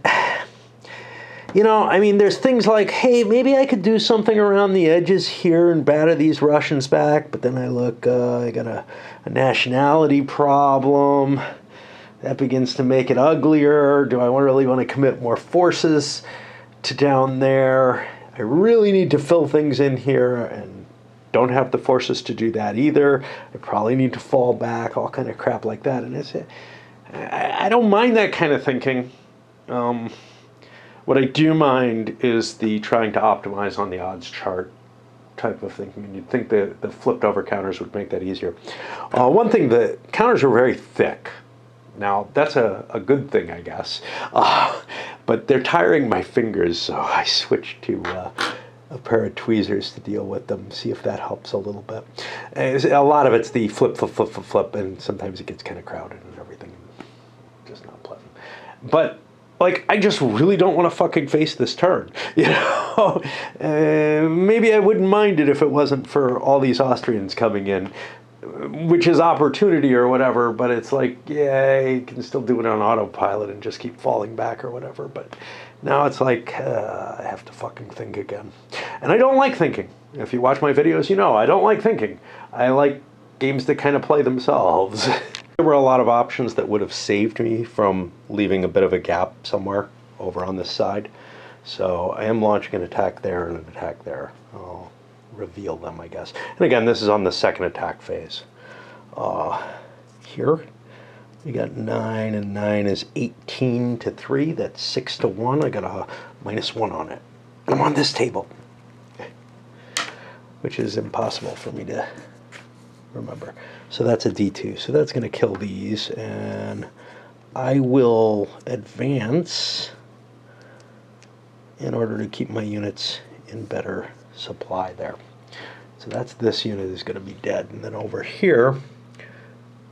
I mean, there's things like, hey, maybe I could do something around the edges here and batter these Russians back, but then I look, I got a nationality problem. That begins to make it uglier. Do I really want to commit more forces to down there? I really need to fill things in here, and don't have the forces to do that either. I probably need to fall back, all kind of crap like that. And I don't mind that kind of thinking. What I do mind is the trying to optimize on the odds chart type of thinking. And you'd think the flipped over counters would make that easier. One thing, the counters are very thick. Now, that's a good thing, I guess. But they're tiring my fingers, so I switched to a pair of tweezers to deal with them, see if that helps a little bit. A lot of it's the flip, flip, flip, flip, flip, and sometimes it gets kind of crowded and everything. Just not pleasant. But, I just really don't want to fucking face this turn. Maybe I wouldn't mind it if it wasn't for all these Austrians coming in, which is opportunity or whatever, but it's like, yeah, you can still do it on autopilot and just keep falling back or whatever. But now it's like, I have to fucking think again. And I don't like thinking. If you watch my videos, I don't like thinking. I like games that kind of play themselves. There were a lot of options that would have saved me from leaving a bit of a gap somewhere over on this side. So I am launching an attack there and an attack there. I'll reveal them, I guess. And again, this is on the second attack phase. Here we got 9, and 9 is 18 to 3. That's 6 to 1. I got a -1 on it. I'm on this table, which is impossible for me to remember. So that's a D2. So that's going to kill these, and I will advance in order to keep my units in better supply there. So that's, this unit is going to be dead. And then over here,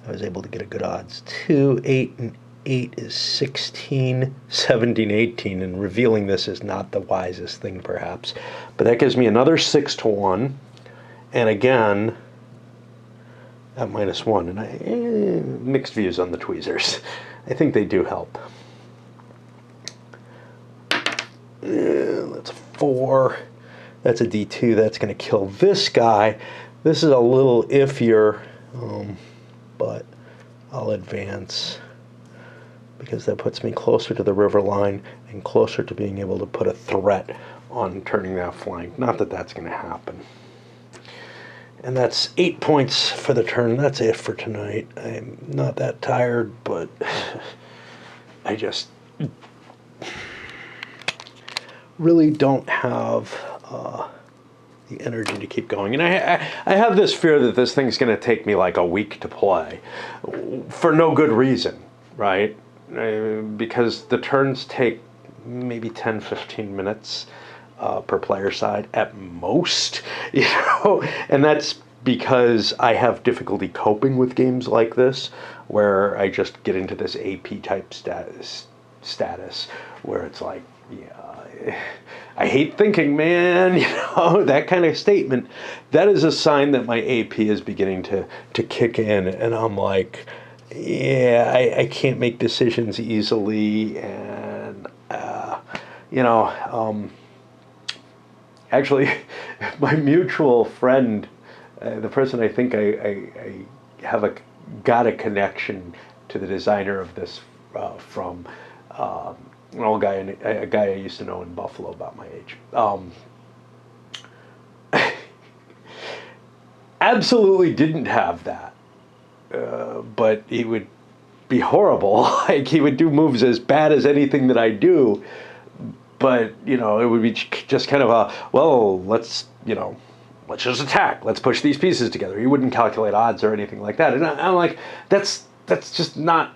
I was able to get a good odds too. 8 and 8 is 16, 17, 18, and revealing this is not the wisest thing perhaps. But that gives me another 6 to 1, and again at -1. And I mixed views on the tweezers. I think they do help. That's a 4. That's a D2. That's going to kill this guy. This is a little iffier, but I'll advance because that puts me closer to the river line and closer to being able to put a threat on turning that flank. Not that that's going to happen. And that's 8 points for the turn. That's it for tonight. I'm not that tired, but I just really don't have the energy to keep going. And I have this fear that this thing's going to take me like a week to play for no good reason, right? Because the turns take maybe 10, 15 minutes per player side at most, and that's because I have difficulty coping with games like this, where I just get into this AP type status where it's like, yeah, I hate thinking, man, that kind of statement. That is a sign that my AP is beginning to kick in, and I'm like, yeah, I can't make decisions easily, and actually, my mutual friend, the person I think I have got a connection to the designer of this from. An old guy, a guy I used to know in Buffalo about my age. Absolutely didn't have that, but he would be horrible. Like, he would do moves as bad as anything that I do, but, you know, it would be just kind of a, well, let's, you know, let's just attack. Let's push these pieces together. You wouldn't calculate odds or anything like that. And I'm like, that's just not,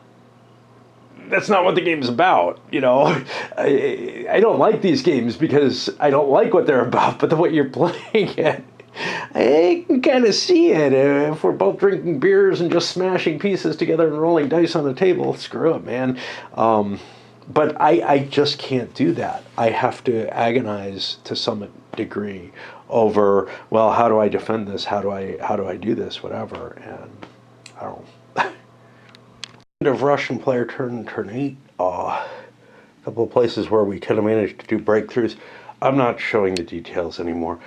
that's not what the game's about, you know. I don't like these games because I don't like what they're about, but the way you're playing it, I can kind of see it. If we're both drinking beers and just smashing pieces together and rolling dice on the table, screw it, man. But I just can't do that. I have to agonize to some degree over, well, how do I defend this? How do I do this? Whatever. And I don't know. End of Russian player turn 8. A couple of places where we kind of managed to do breakthroughs. I'm not showing the details anymore.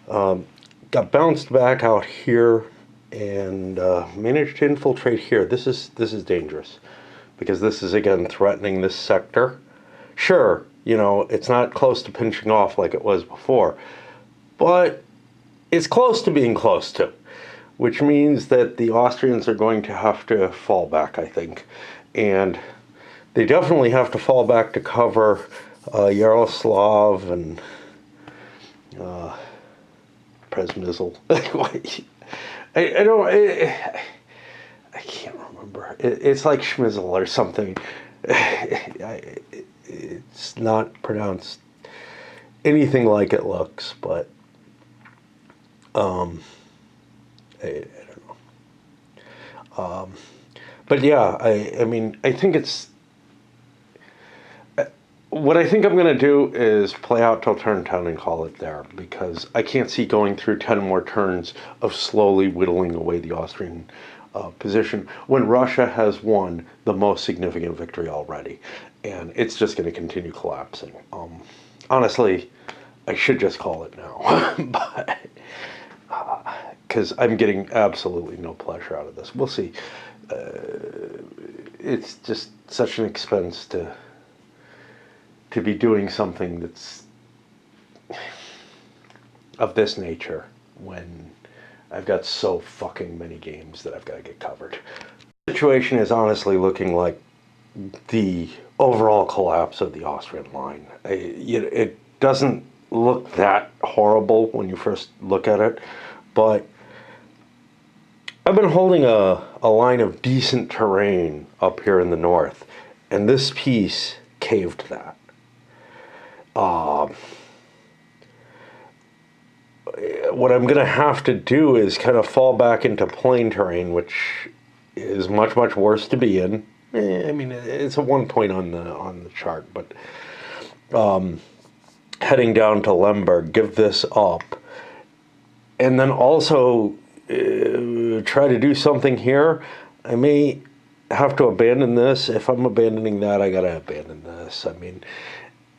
Got bounced back out here and managed to infiltrate here. This is dangerous because this is again threatening this sector. Sure, you know, it's not close to pinching off like it was before, but it's close to being close to, which means that the Austrians are going to have to fall back, I think. And they definitely have to fall back to cover Yaroslav and Przemysl. I can't remember. It's like Schmizzle or something. It's not pronounced anything like it looks, but I don't know. But yeah, I mean, I think it's... What I think I'm going to do is play out till turn 10 and call it there, because I can't see going through 10 more turns of slowly whittling away the Austrian position when Russia has won the most significant victory already. And it's just going to continue collapsing. Honestly, I should just call it now. But because I'm getting absolutely no pleasure out of this. We'll see. It's just such an expense to be doing something that's of this nature when I've got so fucking many games that I've got to get covered. The situation is honestly looking like the overall collapse of the Austrian line. It doesn't look that horrible when you first look at it, but I've been holding a line of decent terrain up here in the north, and this piece caved that. What I'm going to have to do is kind of fall back into plain terrain, which is much, much worse to be in. I mean, it's a 1 point on the chart, but heading down to Lemberg, give this up, and then also try to do something here. I may have to abandon this. If I'm abandoning that, I got to abandon this. I mean...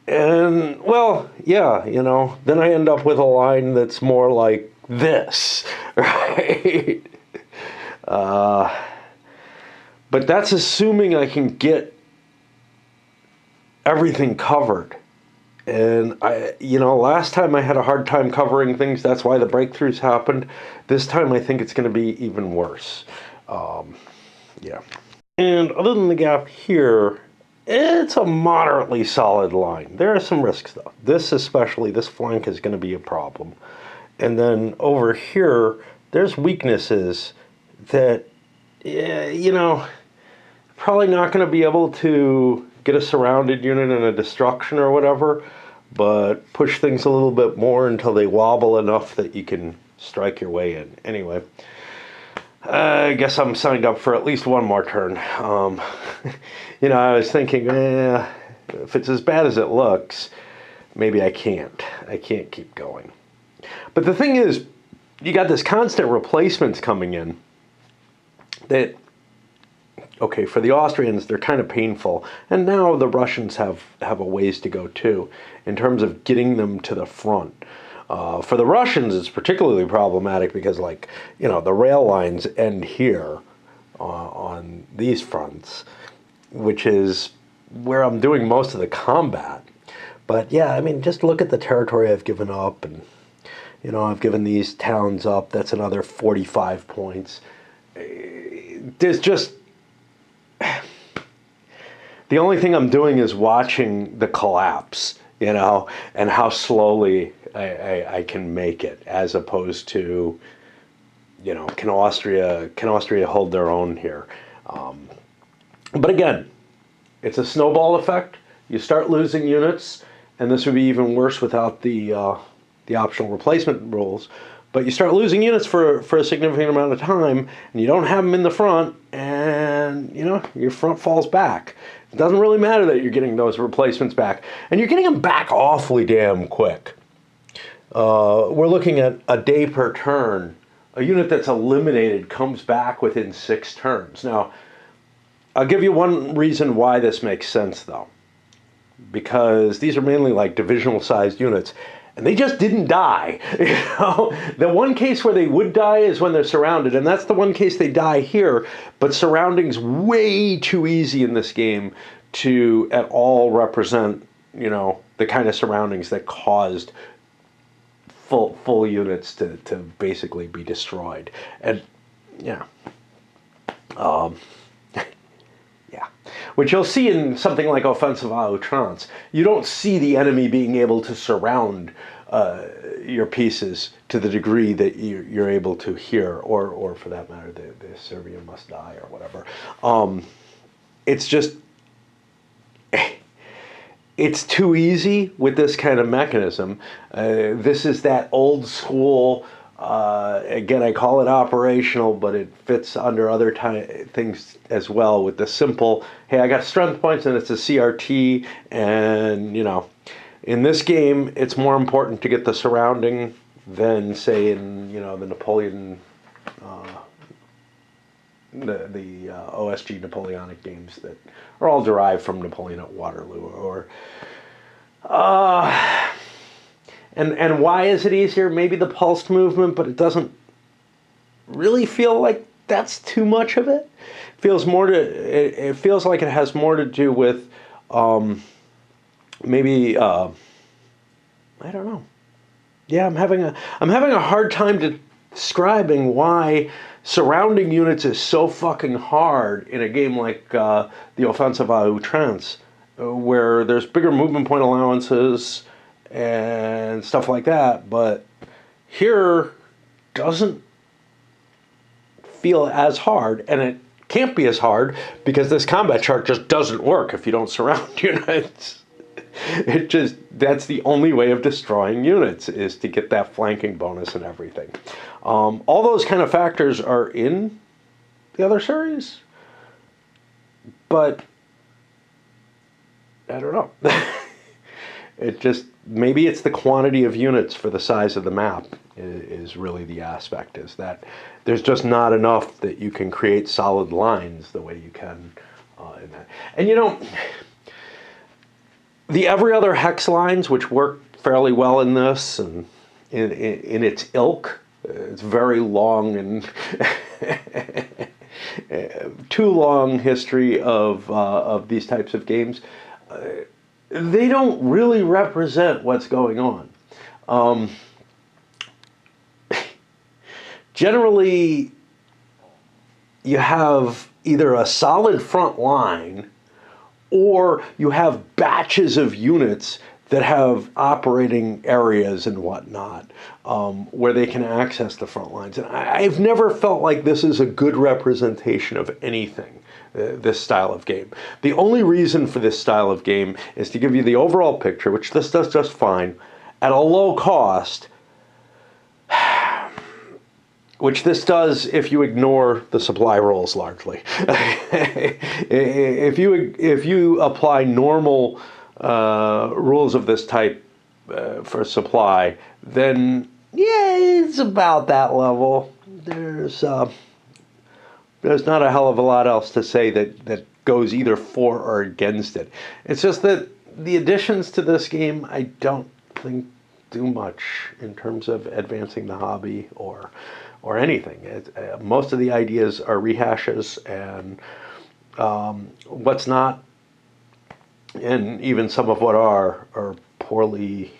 And, well, yeah, you know, then I end up with a line that's more like this, right? But that's assuming I can get everything covered. And, last time I had a hard time covering things. That's why the breakthroughs happened. This time I think it's going to be even worse. Yeah. And other than the gap here... It's a moderately solid line. There are some risks, though. This especially, this flank is going to be a problem. And then over here, there's weaknesses that, probably not going to be able to get a surrounded unit and a destruction or whatever, but push things a little bit more until they wobble enough that you can strike your way in. Anyway. I guess I'm signed up for at least one more turn. I was thinking, if it's as bad as it looks, maybe I can't. I can't keep going. But the thing is, you got this constant replacements coming in that, okay, for the Austrians, they're kind of painful. And now the Russians have a ways to go, too, in terms of getting them to the front. For the Russians, it's particularly problematic because, the rail lines end here on these fronts, which is where I'm doing most of the combat. But, yeah, I mean, just look at the territory I've given up. And, I've given these towns up. That's another 45 points. There's just... The only thing I'm doing is watching the collapse. you know, and how slowly I can make it, as opposed to, you know, can Austria hold their own here? But again, it's a snowball effect. You start losing units, and this would be even worse without the optional replacement rules. But you start losing units for a significant amount of time, and you don't have them in the front, and you know your front falls back. It doesn't really matter that you're getting those replacements back, and you're getting them back awfully damn quick. We're looking at a day per turn. A unit that's eliminated comes back within 6 turns. Now, I'll give you one reason why this makes sense, though. Because these are mainly like divisional-sized units, and they just didn't die. You know? The one case where they would die is when they're surrounded, and that's the one case they die here, but surrounding's way too easy in this game to at all represent, you know, the kind of surroundings that caused full units to basically be destroyed. And yeah. Yeah, which you'll see in something like Offensive à Outrance. You don't see the enemy being able to surround your pieces to the degree that you're able to here, or for that matter, the Serbian must die or whatever. It's just, it's too easy with this kind of mechanism. This is that old school. Again, I call it operational, but it fits under other things as well, with the simple, hey, I got strength points and it's a CRT, and, you know, in this game, it's more important to get the surrounding than, say, in, you know, the Napoleon, the OSG Napoleonic games that are all derived from Napoleon at Waterloo, or... And why is it easier? Maybe the pulsed movement, but it doesn't really feel like that's too much of it. It feels like it has more to do with maybe I don't know. Yeah, I'm having a hard time describing why surrounding units is so fucking hard in a game like the Offensive à Outrance, where there's bigger movement point allowances and stuff like that, but here doesn't feel as hard, and it can't be as hard because this combat chart just doesn't work if you don't surround units. That's the only way of destroying units, is to get that flanking bonus and everything. All those kind of factors are in the other series, but I don't know. It just, maybe it's the quantity of units for the size of the map is really the aspect, is that there's just not enough that you can create solid lines the way you can in that. And you know, the every other hex lines, which work fairly well in this, and in its ilk, it's very long and too long history of these types of games. They don't really represent what's going on. Generally, you have either a solid front line, or you have batches of units that have operating areas and whatnot, where they can access the front lines. And I've never felt like this is a good representation of anything, this style of game. The only reason for this style of game is to give you the overall picture, which this does just fine, at a low cost, which this does if you ignore the supply rolls largely. If you apply normal rules of this type for supply, then yeah, it's about that level. There's not a hell of a lot else to say that goes either for or against it. It's just that the additions to this game, I don't think do much in terms of advancing the hobby or anything. Most of the ideas are rehashes, and what's not, and even some of what are poorly,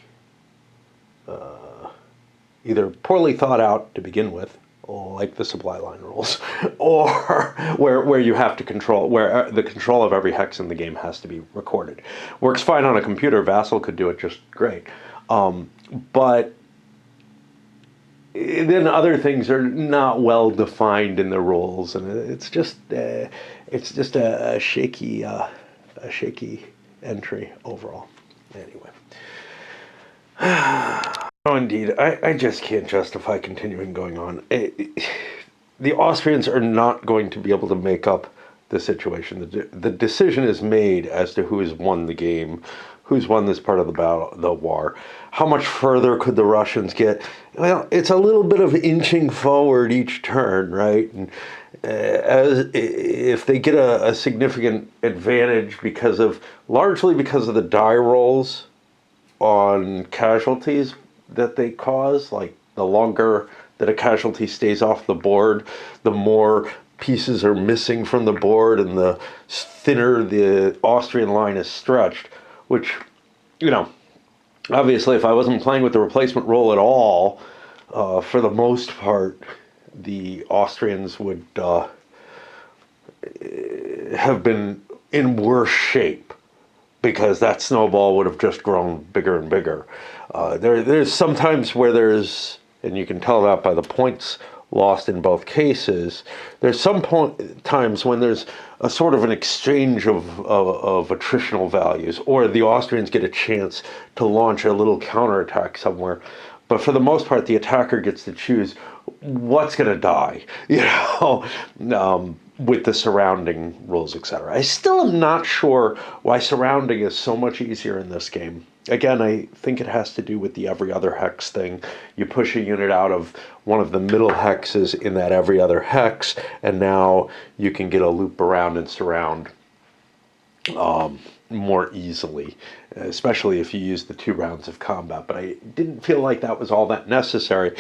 either poorly thought out to begin with, like the supply line rules, or where you have to control, where the control of every hex in the game has to be recorded. Works fine on a computer. Vassal could do it just great, but then other things are not well defined in the rules, and it's just a shaky entry overall. Anyway. Oh, indeed. I just can't justify continuing going on. The Austrians are not going to be able to make up the situation. The decision is made as to who has won the game, who's won this part of the war. How much further could the Russians get? Well, it's a little bit of inching forward each turn, right? And if they get a significant advantage largely because of the die rolls on casualties that they cause, like the longer that a casualty stays off the board, the more pieces are missing from the board and the thinner the Austrian line is stretched, which, obviously if I wasn't playing with the replacement roll at all, for the most part, the Austrians would have been in worse shape, because that snowball would have just grown bigger and bigger. There's sometimes where and you can tell that by the points lost in both cases, there's some times when there's a sort of an exchange of attritional values, or the Austrians get a chance to launch a little counterattack somewhere. But for the most part, the attacker gets to choose what's going to die, with the surrounding rules, etc. I still am not sure why surrounding is so much easier in this game. Again, I think it has to do with the every other hex thing. You push a unit out of one of the middle hexes in that every other hex, and now you can get a loop around and surround more easily, especially if you use the 2 rounds of combat. But I didn't feel like that was all that necessary.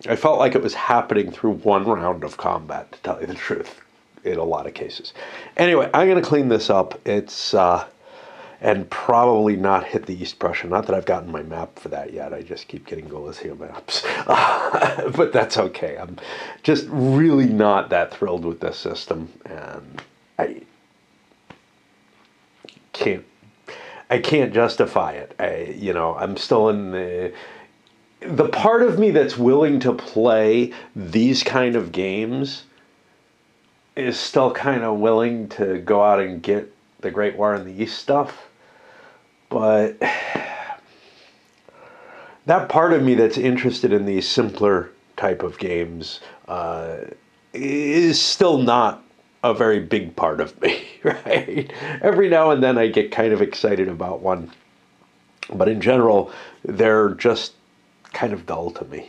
I felt like it was happening through 1 round of combat, to tell you the truth, in a lot of cases. Anyway, I'm going to clean this up. It's and probably not hit the East Prussia. Not that I've gotten my map for that yet. I just keep getting Galicia maps. But that's okay. I'm just really not that thrilled with this system, and I can't justify it. I'm still in the part of me that's willing to play these kind of games is still kind of willing to go out and get the Great War in the East stuff. But that part of me that's interested in these simpler type of games is still not a very big part of me, right? Every now and then I get kind of excited about one. But in general, they're just kind of dull to me.